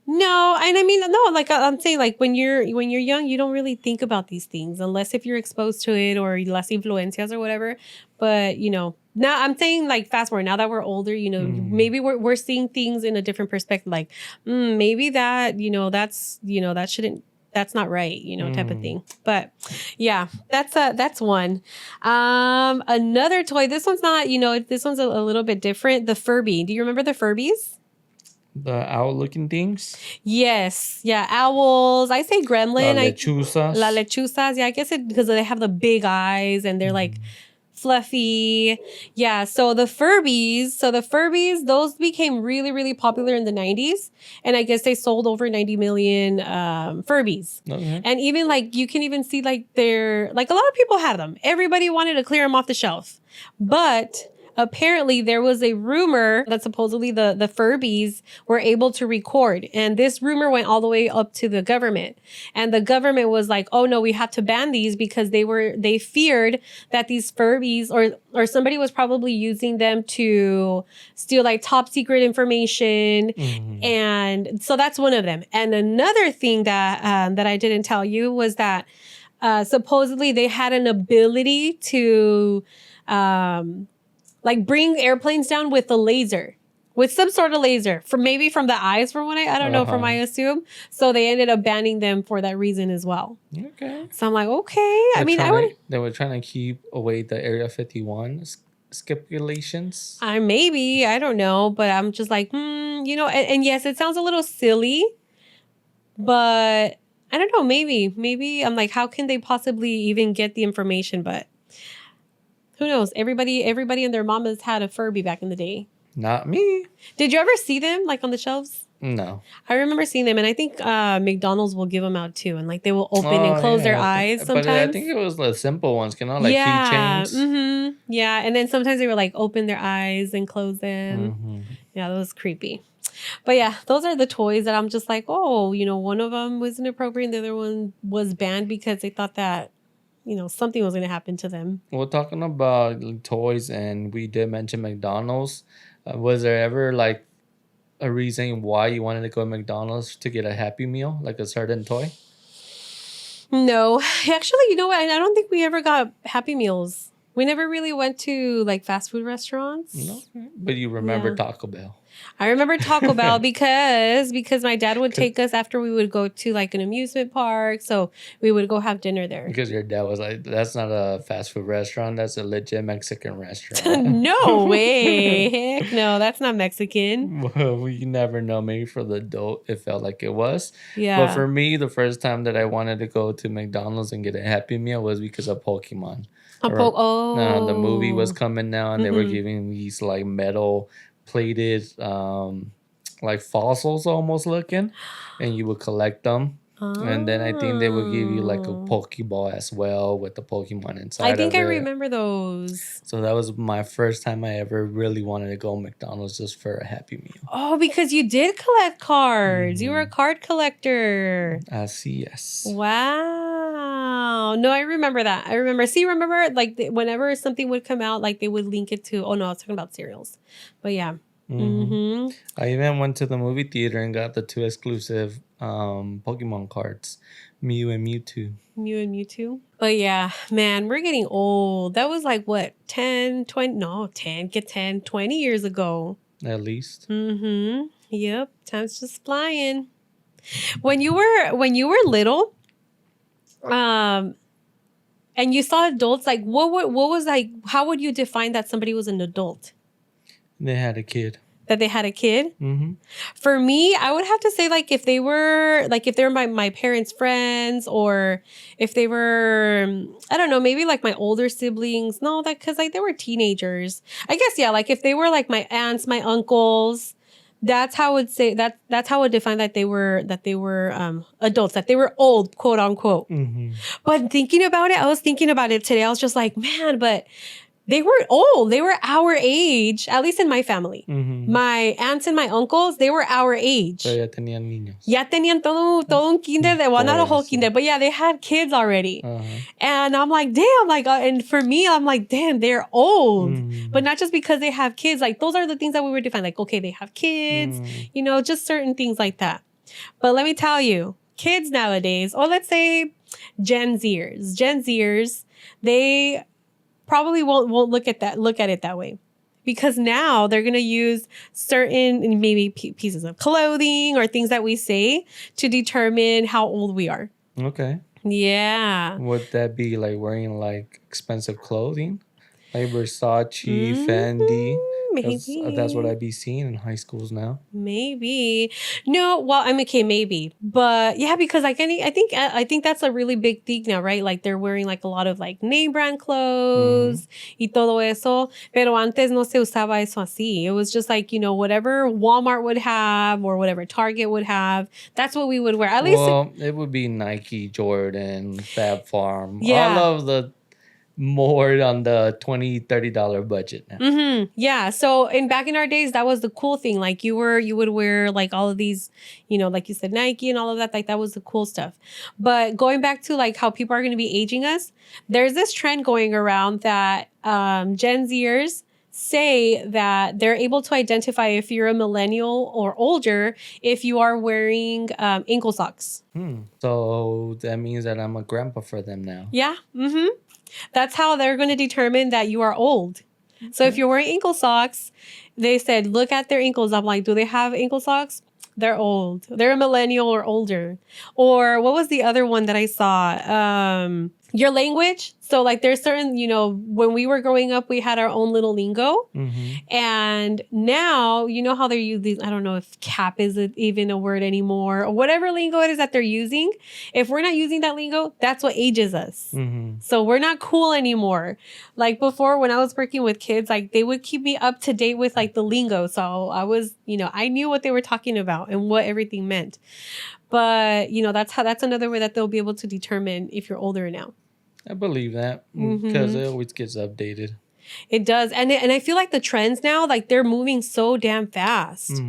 No, and I mean, no, like I'm saying, like when you're young, you don't really think about these things unless if you're exposed to it or las influencias or whatever. But, you know, now I'm saying like fast forward, now that we're older, you know, maybe we're seeing things in a different perspective. Like, maybe that, you know, that's not right, you know, type of thing. But yeah, that's one. Another toy, this one's not, you know, this one's a little bit different. The Furby. Do you remember the Furbies? The owl-looking things? Yes. Yeah, owls. I say gremlin. La lechuzas. La lechuzas. Yeah, I guess it because they have the big eyes and they're like fluffy. Yeah, so the Furbies, those became really, really popular in the 90s. And I guess they sold over 90 million Furbies. Okay. And even like, you can even see like like a lot of people had them. Everybody wanted to clear them off the shelf. But apparently there was a rumor that supposedly the Furbies were able to record. And this rumor went all the way up to the government. And the government was like, oh no, we have to ban these because they feared that these Furbies or somebody was probably using them to steal like top secret information. Mm-hmm. And so that's one of them. And another thing that I didn't tell you was that supposedly they had an ability to like bring airplanes down with a laser, with some sort of laser, from the eyes, from what I don't know, from I assume. So they ended up banning them for that reason as well. Okay. So I'm like, okay. They were trying to keep away the Area 51 stipulations. Maybe, I don't know, but I'm just like, and yes, it sounds a little silly, but I don't know, maybe I'm like, how can they possibly even get the information? But who knows? Everybody and their mamas had a Furby back in the day. Not me. Did you ever see them like on the shelves? No. I remember seeing them, and I think McDonald's will give them out too, and like they will open and close their eyes sometimes. But I think it was the simple ones, like keychains. Mm-hmm. Yeah, and then sometimes they were like open their eyes and close them. Mm-hmm. Yeah, that was creepy. But yeah, those are the toys that I'm just like, oh, one of them was inappropriate, and the other one was banned because they thought that something was going to happen to them. Well, talking about toys, and we did mention McDonald's. Was there ever like a reason why you wanted to go to McDonald's to get a Happy Meal, like a certain toy? No, actually, you know what? I don't think we ever got Happy Meals. We never really went to like fast food restaurants. No, but you remember Taco Bell. I remember Taco Bell because my dad would take us after we would go to like an amusement park. So we would go have dinner there. Because your dad was like, that's not a fast food restaurant. That's a legit Mexican restaurant. No way. Heck no, that's not Mexican. Well, we never know. Maybe for the adult, it felt like it was. Yeah. But for me, the first time that I wanted to go to McDonald's and get a Happy Meal was because of Pokemon. The movie was coming now, and they were giving these like metal plated like fossils almost looking, and you would collect them. And then I think they would give you like a Pokeball as well with the Pokemon inside. I think I remember those. So that was my first time I ever really wanted to go to McDonald's just for a Happy Meal. Oh, because you did collect cards. You were a card collector. Yes. Wow. No, I remember that. Remember like whenever something would come out, like they would link it to, oh no, I was talking about cereals. But yeah. Mm-hmm. I even went to the movie theater and got the 2 exclusive Pokemon cards, Mew and Mewtwo. But yeah, man, we're getting old. That was like what, 20 years ago. At least. Mm-hmm. Yep. Time's just flying. When you were little, and you saw adults, like what was like, how would you define that somebody was an adult? They had a kid. That they had a kid? Mm-hmm. For me, I would have to say like if they were my parents' friends, or if they were, I don't know, maybe like my older siblings. No, that because like they were teenagers. I guess yeah, like if they were like my aunts, my uncles, that's how I would say that's how I would define that they were adults, that they were old, quote unquote. Mm-hmm. But thinking about it, I was thinking about it today. I was just like, man, but they weren't old. They were our age, at least in my family. Mm-hmm. My aunts and my uncles, they were our age. Pero ya tenían niños. Ya tenían todo un kinder. Well, not a whole kinder, but yeah, they had kids already. Uh-huh. And I'm like, damn, like, and for me, I'm like, damn, they're old. Mm-hmm. But not just because they have kids. Like, those are the things that we were defining. Like, okay, they have kids, just certain things like that. But let me tell you, kids nowadays, or let's say Gen Zers, they probably won't look at it that way, because now they're going to use certain maybe pieces of clothing or things that we say to determine how old we are. Okay. Yeah. Would that be like wearing like expensive clothing? Like Versace, Fendi. That's what Maybe. I'd be seeing in high schools now. Maybe. No, well, I'm okay, maybe. But yeah, because like I think that's a really big thing now, right? Like they're wearing like a lot of like name brand Mm-hmm. clothes y todo eso. Pero antes no se usaba eso así. It was just like, whatever Walmart would have or whatever Target would have, that's what we would wear. At least Well, it would be Nike, Jordan, Fab Farm. All yeah. of the more on the $20-$30 budget now. Yeah. So back in our days, that was the cool thing. Like you would wear like all of these, like you said, Nike and all of that. Like that was the cool stuff. But going back to like how people are going to be aging us, there's this trend going around that Gen Zers say that they're able to identify if you're a millennial or older if you are wearing ankle socks. So that means that I'm a grandpa for them now. Yeah. That's how they're going to determine that you are old. So if you're wearing ankle socks, they said, look at their ankles. I'm like, do they have ankle socks? They're old. They're a millennial or older. Or what was the other one that I saw? Your language. So like there's certain, when we were growing up, we had our own little lingo. And now, you know how they're using, I don't know if cap is even a word anymore or whatever lingo it is that they're using. If we're not using that lingo, that's what ages us. So we're not cool anymore. Like before, when I was working with kids, like they would keep me up to date with like the lingo. So I was, I knew what they were talking about and what everything meant. But, that's another way that they'll be able to determine if you're older now. I believe that because it always gets updated. It does. And I feel like the trends now, like they're moving so damn fast.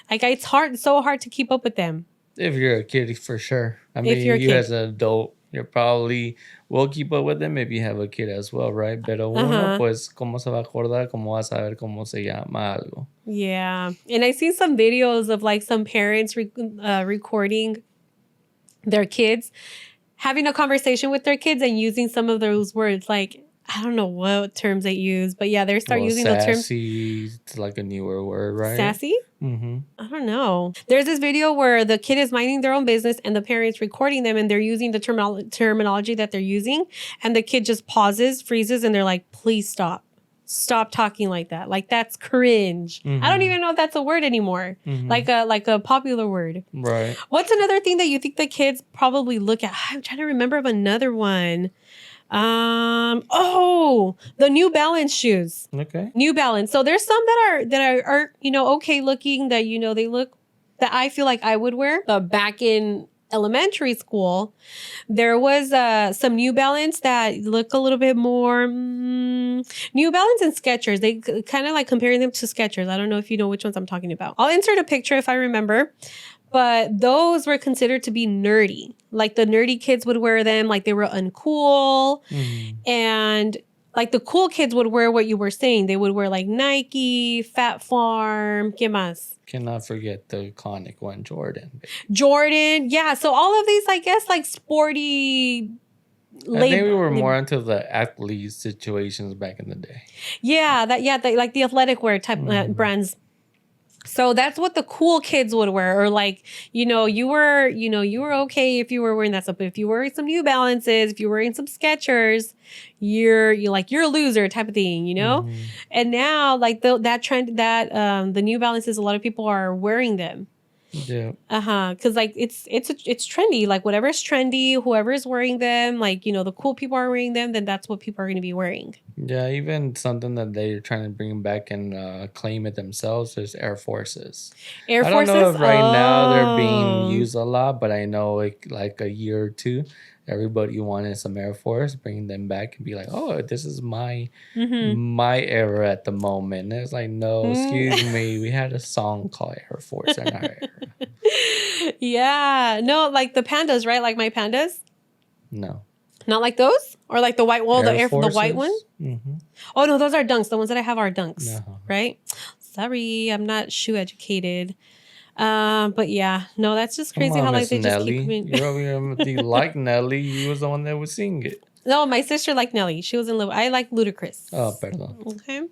Like it's so hard to keep up with them. If you're a kid, for sure. I If mean, you're a you kid. as an adult, you probably will keep up with them if you have a kid as well, right? Pero uno, pues, ¿cómo se va a acordar? ¿Cómo va a saber cómo se llama algo? Yeah. And I see some videos of like some parents recording their kids, having a conversation with their kids and using some of those words. Like, I don't know what terms they use, but yeah, they start using those terms. Sassy, it's like a newer word, right? Sassy? I don't know. There's this video where the kid is minding their own business and the parents recording them and they're using the terminology that they're using. And the kid just pauses, freezes, and they're like, please stop. Stop talking like that. Like that's cringe. I don't even know if that's a word anymore. Like a popular word. Right. What's another thing that you think the kids probably look at? I'm trying to remember of another one. The New Balance shoes. Okay. New Balance. So there's some that are okay looking that they look that I feel like I would wear. But back in elementary school, there was some New Balance that look a little bit more New Balance and Skechers. They kind of like comparing them to Skechers. I don't know if you know which ones I'm talking about. I'll insert a picture if I remember. But those were considered to be nerdy. Like the nerdy kids would wear them like they were uncool. And like the cool kids would wear what you were saying. They would wear like Nike, Fat Farm, ¿qué más? Cannot forget the iconic one, Jordan. Jordan. Yeah. So all of these, I guess, like sporty. I think we were more into the athlete situations back in the day. Yeah. Like the athletic wear type brands. So that's what the cool kids would wear, or like, you were okay if you were wearing that stuff. But if you were wearing some New Balances, if you're wearing some Skechers, you're a loser type of thing, And now like that trend that the New Balances, a lot of people are wearing them. Yeah. Because like it's trendy. Like whatever is trendy, whoever is wearing them, like the cool people are wearing them, then that's what people are going to be wearing. Yeah, even something that they're trying to bring back and claim it themselves is Air Forces. I don't know if right now they're being used a lot, but I know like a year or two, everybody wanted some Air Force, bring them back and be like, oh, this is my era at the moment. And it's like, no, excuse me, we had a song called Air Force in our era. Yeah, no, like the pandas, right? Like my pandas. No. Not like those? Or like the white wall, the white one? Oh, no, those are dunks. The ones that I have are dunks, right? Sorry, I'm not shoe educated. But yeah, no, that's just crazy how like they Nelly. Just keep coming. You like Nelly. You was the one that would sing it. No, my sister liked Nelly. She was in love. I like Ludacris. Oh, perdón. Okay.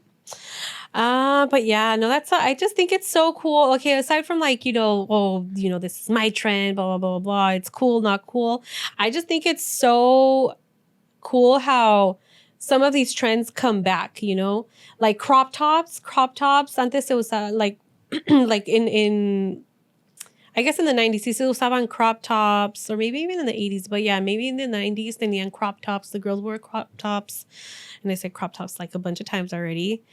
But yeah, no, I just think it's so cool. Okay, aside from like, this is my trend, blah, blah, blah, blah. It's cool, not cool. I just think it's so cool how some of these trends come back, you know, like crop tops. Antes it was like, like in I guess in the 90s, sí se usaban crop tops, or maybe even in the 80s. But yeah, maybe in the 90s, tenían crop tops. The girls wore crop tops. And I said crop tops like a bunch of times already.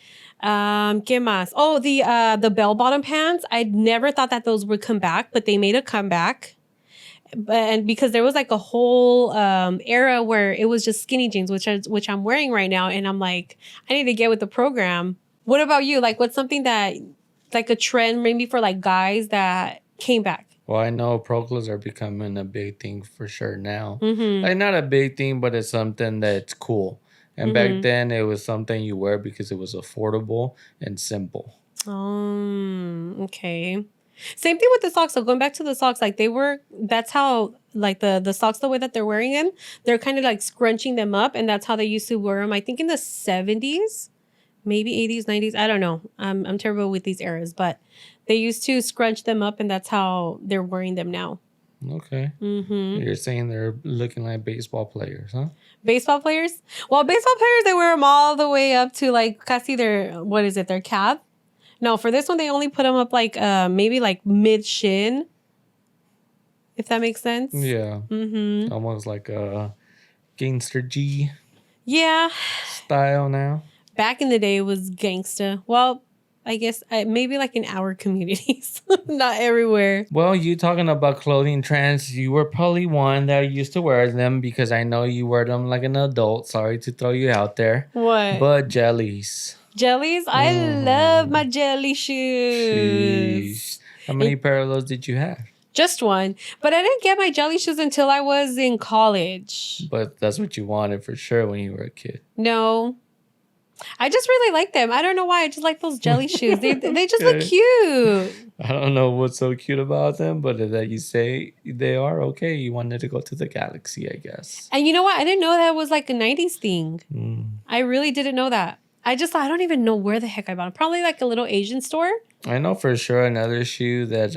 ¿Qué más? Oh, the bell-bottom pants. I never thought that those would come back, but they made a comeback. And because there was like a whole era where it was just skinny jeans, which I'm wearing right now. And I'm like, I need to get with the program. What about you? Like, what's something that, like a trend maybe for like guys that came back? Well, I know pro clothes are becoming a big thing for sure now. Mm-hmm. Like, not a big thing, but it's something that's cool. And back then, it was something you wear because it was affordable and simple. Okay. Same thing with the socks. So going back to the socks, like that's how, like the socks, the way that they're wearing them, they're kind of like scrunching them up. And that's how they used to wear them. I think in the 70s, maybe 80s, 90s. I don't know. I'm terrible with these eras, but they used to scrunch them up and that's how they're wearing them now. Okay. You're saying they're looking like baseball players, huh? Baseball players? Well, baseball players, they wear them all the way up to like casi their, what is it, their calf? No, for this one, they only put them up like maybe like mid shin, if that makes sense. Yeah. Almost like a gangster G style now. Back in the day, it was gangsta. Well, I guess maybe like in our communities, not everywhere. Well, you talking about clothing trends, you were probably one that used to wear them because I know you wear them like an adult. Sorry to throw you out there. What? But jellies. Jellies? I love my jelly shoes. Jeez. How many pair of those did you have? Just one. But I didn't get my jelly shoes until I was in college. But that's what you wanted for sure when you were a kid. No. I just really like them. I don't know why. I just like those jelly shoes. They just look cute. I don't know what's so cute about them, but that you say they are okay. You wanted to go to the galaxy, I guess. And you know what? I didn't know that was like a 90s thing. I really didn't know that. I just thought, I don't even know where the heck I bought it. Probably like a little Asian store. I know for sure another shoe that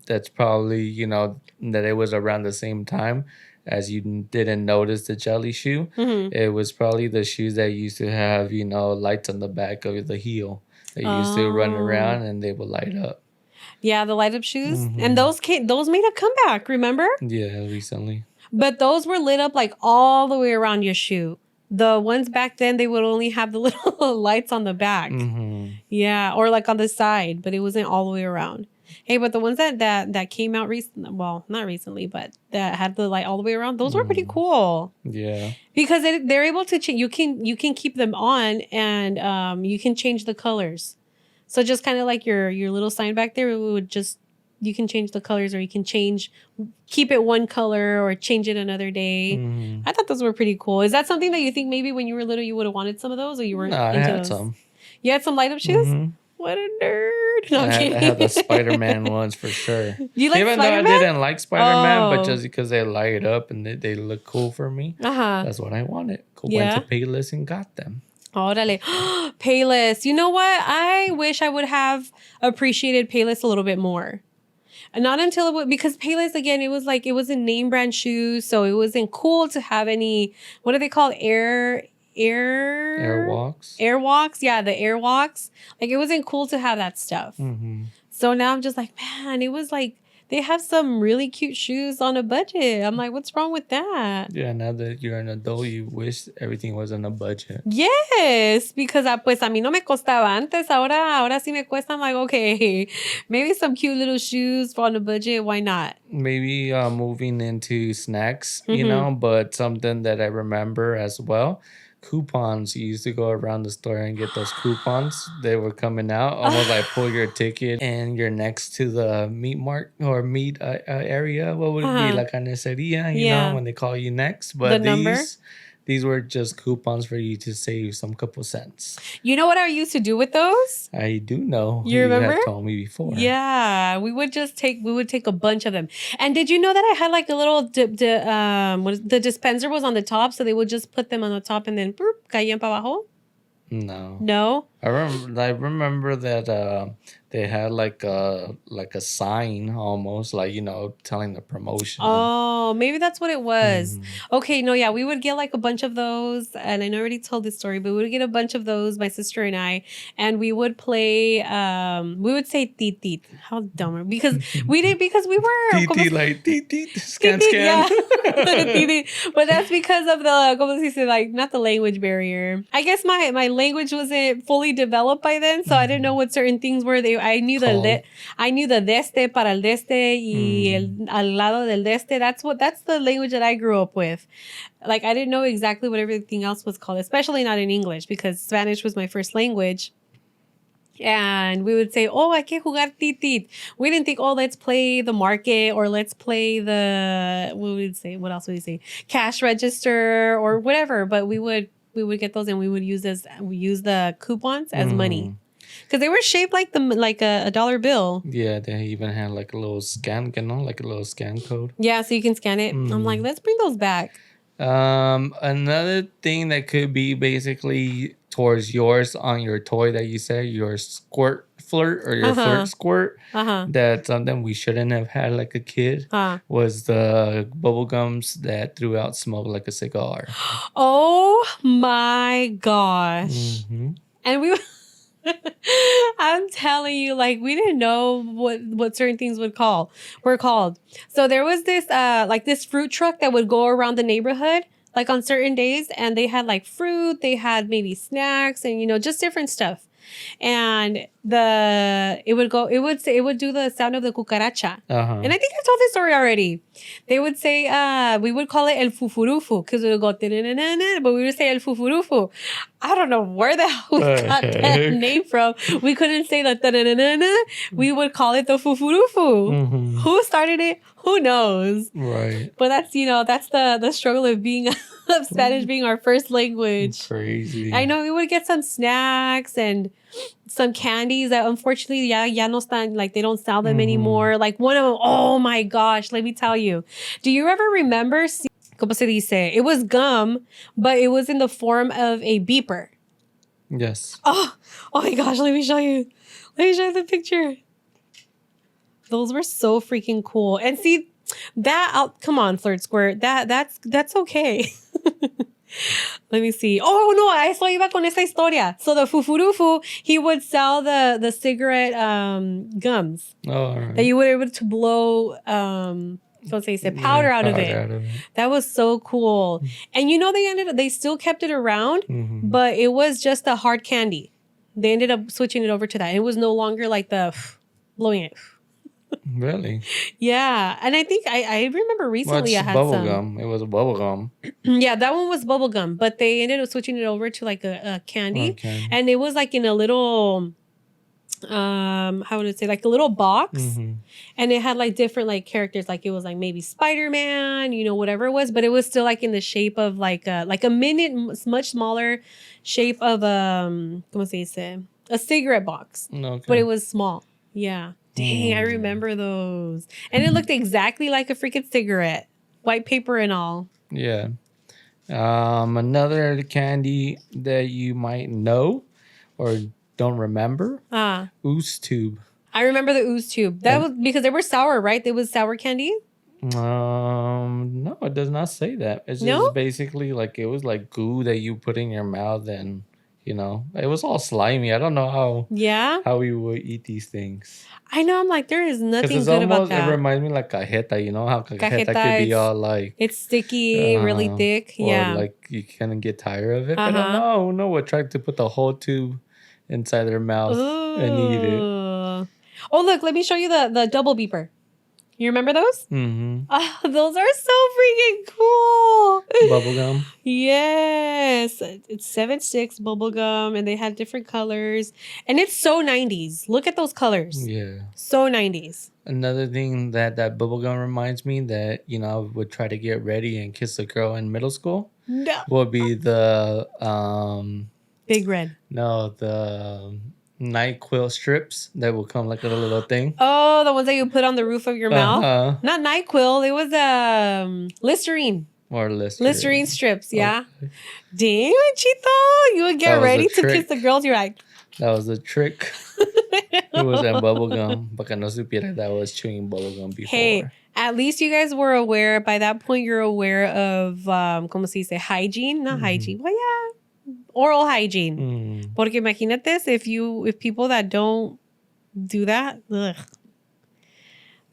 that's probably, you know, that it was around the same time as you didn't notice the jelly shoe. It was probably the shoes that used to have, you know, lights on the back of the heel. They used to run around and they would light up. Yeah, the light up shoes. And those made a comeback, remember? Yeah, recently. But those were lit up like all the way around your shoe. The ones back then, they would only have the little lights on the back. Yeah, or like on the side, but it wasn't all the way around. Hey, but the ones that came out recently, well, not recently, but that had the light all the way around, those were pretty cool. Yeah. Because they're able to change. You can keep them on and you can change the colors. So just kind of like your little sign back there, it would just, you can change the colors, or you can keep it one color or change it another day. I thought those were pretty cool. Is that something that you think maybe when you were little you would have wanted some of those, or you weren't into I had those? some. You had some light up shoes? What a nerd. No, I'm kidding. I had the Spider-Man ones for sure. You like Even Spider-Man? though I didn't like Spider-Man, but just because they light up and they look cool for me, that's what I wanted. Went to Payless and got them. Órale. Payless. You know what? I wish I would have appreciated Payless a little bit more. Not until it would, because Payless, again, it was like, it was a name brand shoes, so it wasn't cool to have any, what are they called? Airwalks. Airwalks. Yeah, the Airwalks. Like, it wasn't cool to have that stuff. So now I'm just like, man, it was like, they have some really cute shoes on a budget. I'm like, what's wrong with that? Yeah, now that you're an adult, you wish everything was on a budget. Yes, because pues a mí no me costaba antes. Ahora sí me cuesta. I'm like, okay, maybe some cute little shoes on a budget. Why not? Maybe moving into snacks, you know, but something that I remember as well. Coupons. You used to go around the store and get those coupons. They were coming out almost like pull your ticket and you're next to the meat mart or meat area. What would it be? La carniceria, you know, when they call you next. But these were just coupons for you to save some couple cents. You know what I used to do with those? I do know. You remember? Had told me before. Yeah, we would take a bunch of them. And did you know that I had like a little the dispenser was on the top, so they would just put them on the top and then boop, caían para abajo? No. No? I remember that they had like a sign almost like telling the promotion. Oh, maybe that's what it was. Mm-hmm. Okay, no, yeah, we would get like a bunch of those, and I know I already told this story, but we would get a bunch of those, my sister and I, and we would play. We would say "titit." How dumb! Because we did because we were como TT like TT scan titit, scan. yeah, titit. But that's because of the como se dice, like not the language barrier. I guess my language wasn't fully developed by then, so I didn't know what certain things were. I knew Called. I knew the deste para el deste y Mm. el al lado del deste. That's the language that I grew up with. Like I didn't know exactly what everything else was called, especially not in English because Spanish was my first language. And we would say, "Oh, hay que jugar titit." We didn't think, "Oh, let's play the market or let's play the what would we say? What else would we say? Cash register or whatever." But we would get those and we use the coupons as money. Because they were shaped like a dollar bill. Yeah, they even had like a little scan, like a little scan code. Yeah, so you can scan it. I'm like, let's bring those back. Another thing that could be basically towards yours on your toy that you say your squirt flirt or your flirt squirt that something we shouldn't have had like a kid was the bubble gums that through out smoked like a cigar. Oh my gosh. Mm-hmm. And we I'm telling you, like we didn't know what certain things were called. So there was this like this fruit truck that would go around the neighborhood like on certain days, and they had like fruit, they had maybe snacks, and just different stuff. And it would do the sound of the cucaracha. And I think I told this story already. They would say we would call it el fufurufu because it would go but we would say el fufurufu. I don't know where the hell we got that name from. We couldn't say the we would call it the fufurufu. Who started it? Who knows? Right. But that's the struggle of being of Spanish being our first language. Crazy. I know we would get some snacks and some candies that unfortunately ya no están, like they don't sell them anymore. Like one of them, oh my gosh, let me tell you. Do you ever remember como se dice? It was gum, but it was in the form of a beeper. Yes. Oh my gosh, let me show you. Let me show you the picture. Those were so freaking cool. And see come on, Flirt Squirt. That's okay. Let me see. Oh no, I saw iba con esa historia. So the fufurufu, he would sell the cigarette gums. Oh, all right. That you were able to blow so say powder out of it. That was so cool. And they still kept it around, but it was just a hard candy. They ended up switching it over to that. It was no longer like the blowing it. Really? Yeah. And I think I remember recently I had bubble some. Gum. It was a bubble gum. Yeah, that one was bubble gum, but they ended up switching it over to like a candy. Okay. And it was like in a little how would I say, like a little box, and it had like different like characters, like it was like maybe Spider-Man, whatever it was, but it was still like in the shape of like a much smaller shape of como se dice, a cigarette box. Okay. But it was small. Yeah. Dang, I remember those. And it looked exactly like a freaking cigarette. White paper and all. Yeah. Another candy that you might know or don't remember. Ooze tube. I remember the ooze tube. That was because they were sour, right? They was sour candy. No, it does not say that. It's just basically like it was like goo that you put in your mouth, and it was all slimy. I don't know how we would eat these things. I know. I'm like, there is nothing good about that. It reminds me like cajeta. You know how cajeta could be all like it's sticky, really thick. Or like you kind of get tired of it. But no, we tried to put the whole tube inside their mouth and eat it. Oh, look, let me show you the double beeper. You remember those? Those are so freaking cool. Bubblegum? Yes. It's 7 sticks bubblegum, and they had different colors. And it's so 90s. Look at those colors. Yeah. So 90s. Another thing that bubblegum reminds me that, I would try to get ready and kiss a girl in middle school would be the... Big Red. No, the... NyQuil strips that will come like a little thing. Oh, the ones that you put on the roof of your mouth? Not NyQuil. It was Listerine. Or Listerine. Listerine strips, yeah. Okay. Dang, Chito. You would get ready to kiss the girls. You're like... That was the trick. It was in bubblegum. Para que no supiera that I was chewing bubblegum Hey, before. at least you guys were aware. By that point, you're aware of, ¿cómo se dice? Hygiene? Not hygiene. Well, yeah. Oral hygiene. Mm. Porque imagínate if people that don't do that, ugh.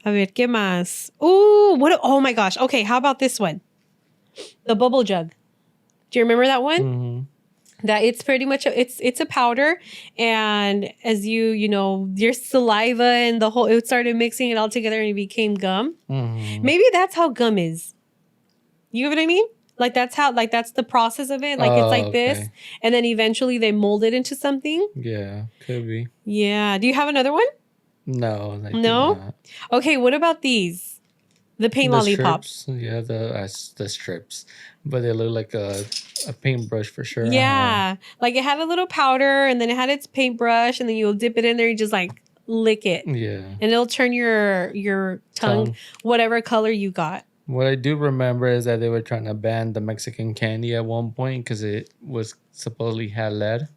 A ver, ¿qué más? Ooh, what? Oh my gosh. Okay, how about this one? The bubble jug. Do you remember that one? Mm-hmm. That it's pretty much it's a powder, and as you know your saliva and the whole it started mixing it all together and it became gum. Mm-hmm. Maybe that's how gum is. You know what I mean? Like that's the process of it. Like it's like this, Okay. and then eventually they mold it into something. Yeah, could be. Yeah. Do you have another one? No, I do No? not. Okay. What about these? The paint The lollipops. strips, yeah, the strips, but they look like a paintbrush for sure. Yeah. Like it had a little powder and then it had its paintbrush and then you'll dip it in there and just like lick it. Yeah. And it'll turn your tongue whatever color you got. What I do remember is that they were trying to ban the Mexican candy at one point because it was supposedly had lead.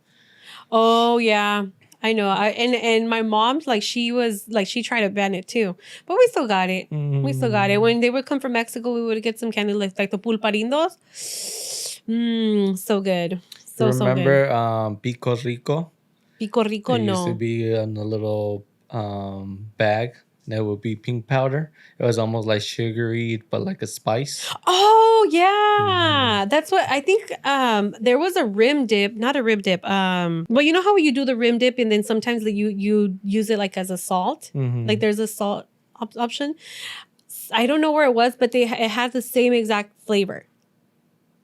Oh yeah. I know. And my mom's like she tried to ban it too. But we still got it. We still got it. When they would come from Mexico, we would get some candy like the pulparindos. So good. So Remember good. Pico Rico? Pico Rico, It used to no. be in a little bag that would be pink powder. It was almost like sugary, but like a spice. Oh yeah. That's what I think. There was a rim dip, not a rib dip. Well, you know how you do the rim dip and then sometimes you use it like as a salt? Mm-hmm. Like there's a salt option. I don't know where it was, but it had the same exact flavor.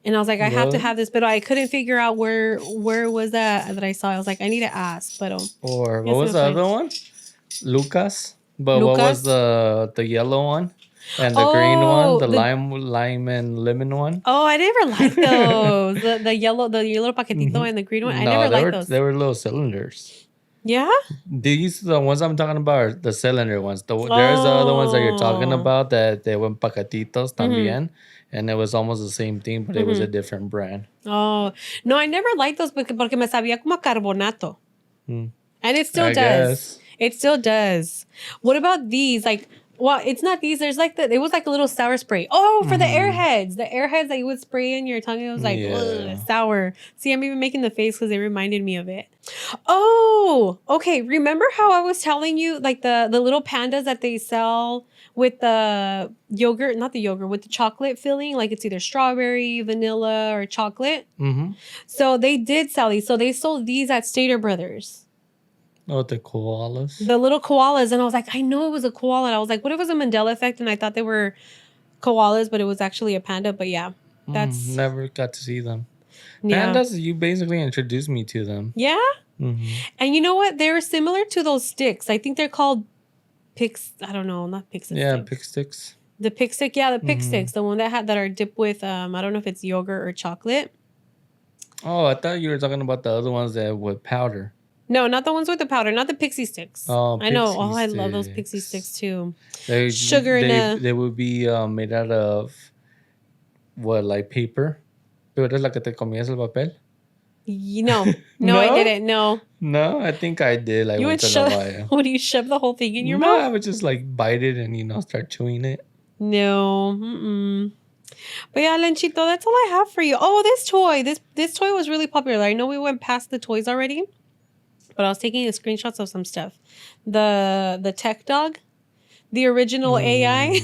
And I was like, I have to have this, but I couldn't figure out where was that I saw. I was like, I need to ask, but Or what was the other one? Lucas. But Lucas? what was the yellow one? And the green one, the lime and lemon one. Oh, I never liked those. the yellow paquetito and the green one. I never liked those. They were little cylinders. Yeah? These the ones I'm talking about are the cylinder ones. There's the other ones that you're talking about that they were paquetitos también. And it was almost the same thing, but it was a different brand. Oh, no, I never liked those porque me sabía como carbonato. And it still does. Guess. It still does. What about these? Like, well, it's not these. There's like it was like a little sour spray. Oh, for the airheads. The airheads that you would spray in your tongue. It was like, ugh, sour. See, I'm even making the face because it reminded me of it. Oh, okay. Remember how I was telling you like the little pandas that they sell with the yogurt, not the yogurt, with the chocolate filling? Like it's either strawberry, vanilla, or chocolate. Mm-hmm. So they did sell these. So they sold these at Stater Brothers. Oh, the koalas. The little koalas. And I was like, I know it was a koala. And I was like, what if it was a Mandela effect? And I thought they were koalas, but it was actually a panda. But yeah, that's... Never got to see them. Yeah. Pandas, you basically introduced me to them. Yeah? Mm-hmm. And you know what? They're similar to those sticks. I think they're called pix... I don't know. Not pix sticks. Yeah, pick sticks. The pick stick. Yeah, the pick sticks. The one that are dipped with, I don't know if it's yogurt or chocolate. Oh, I thought you were talking about the other ones that with powder. No, not the ones with the powder, not the pixie sticks. Oh, I know. Oh, I love those pixie sticks too. They would be made out of what, like paper? ¿Tú eres la que te comías el papel? No, no, I didn't. No. No, I think I did. Like You would once in a while. Would you shove the whole thing in your No, mouth? I would just like bite it and start chewing it. No. Mm-mm. But yeah, Lenchito, that's all I have for you. Oh, this toy. This toy was really popular. I know we went past the toys already, but I was taking screenshots of some stuff. The tech dog, the original AI.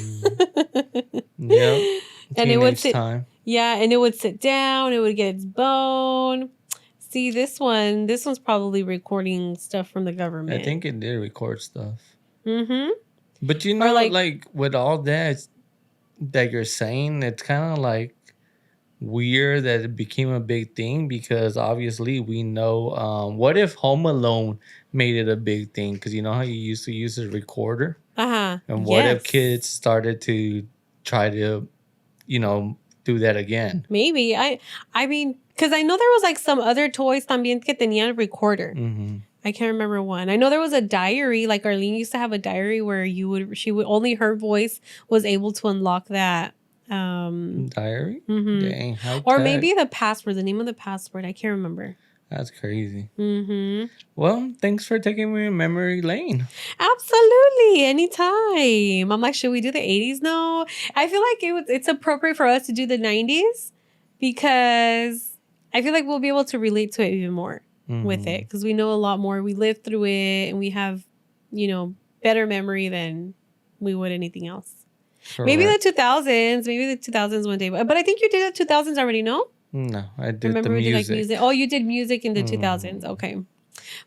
Yeah. And it would sit. Time. Yeah, and it would sit down. It would get its bone. See, this one's probably recording stuff from the government. I think it did record stuff. Mm-hmm. But you know, like with all that you're saying, it's kind of like weird that it became a big thing because obviously we know. What if Home Alone made it a big thing? Because you know how you used to use a recorder? Uh-huh. And what if kids started to try to, do that again? Maybe. I mean, because I know there was like some other toys también que tenían a recorder. Mm-hmm. I can't remember one. I know there was a diary. Like Arlene used to have a diary where only her voice was able to unlock that. Diary? Mm-hmm. Dang, or maybe the password, the name of the password. I can't remember. That's crazy. Mm-hmm. Well, thanks for taking me in memory lane. Absolutely. Anytime. I'm like, should we do the 80s? No. I feel like it's appropriate for us to do the 90s because I feel like we'll be able to relate to it even more with it because we know a lot more. We lived through it and we have, better memory than we would anything else. Correct. Maybe the 2000s. Maybe the 2000s one day. But I think you did the 2000s already, no? No, I did Remember the we music. did like music. Oh, you did music in the 2000s. Okay.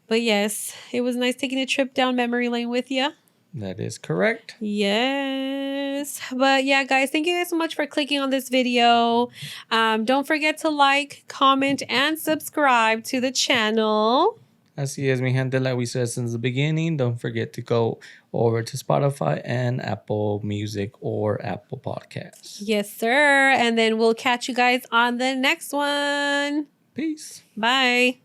But yes, it was nice taking a trip down memory lane with you. That is correct. Yes. But yeah, guys, thank you guys so much for clicking on this video. Don't forget to like, comment, and subscribe to the channel. Así es, mi gente. Like we said since the beginning, don't forget to go over to Spotify and Apple Music or Apple Podcasts. Yes, sir. And then we'll catch you guys on the next one. Peace. Bye.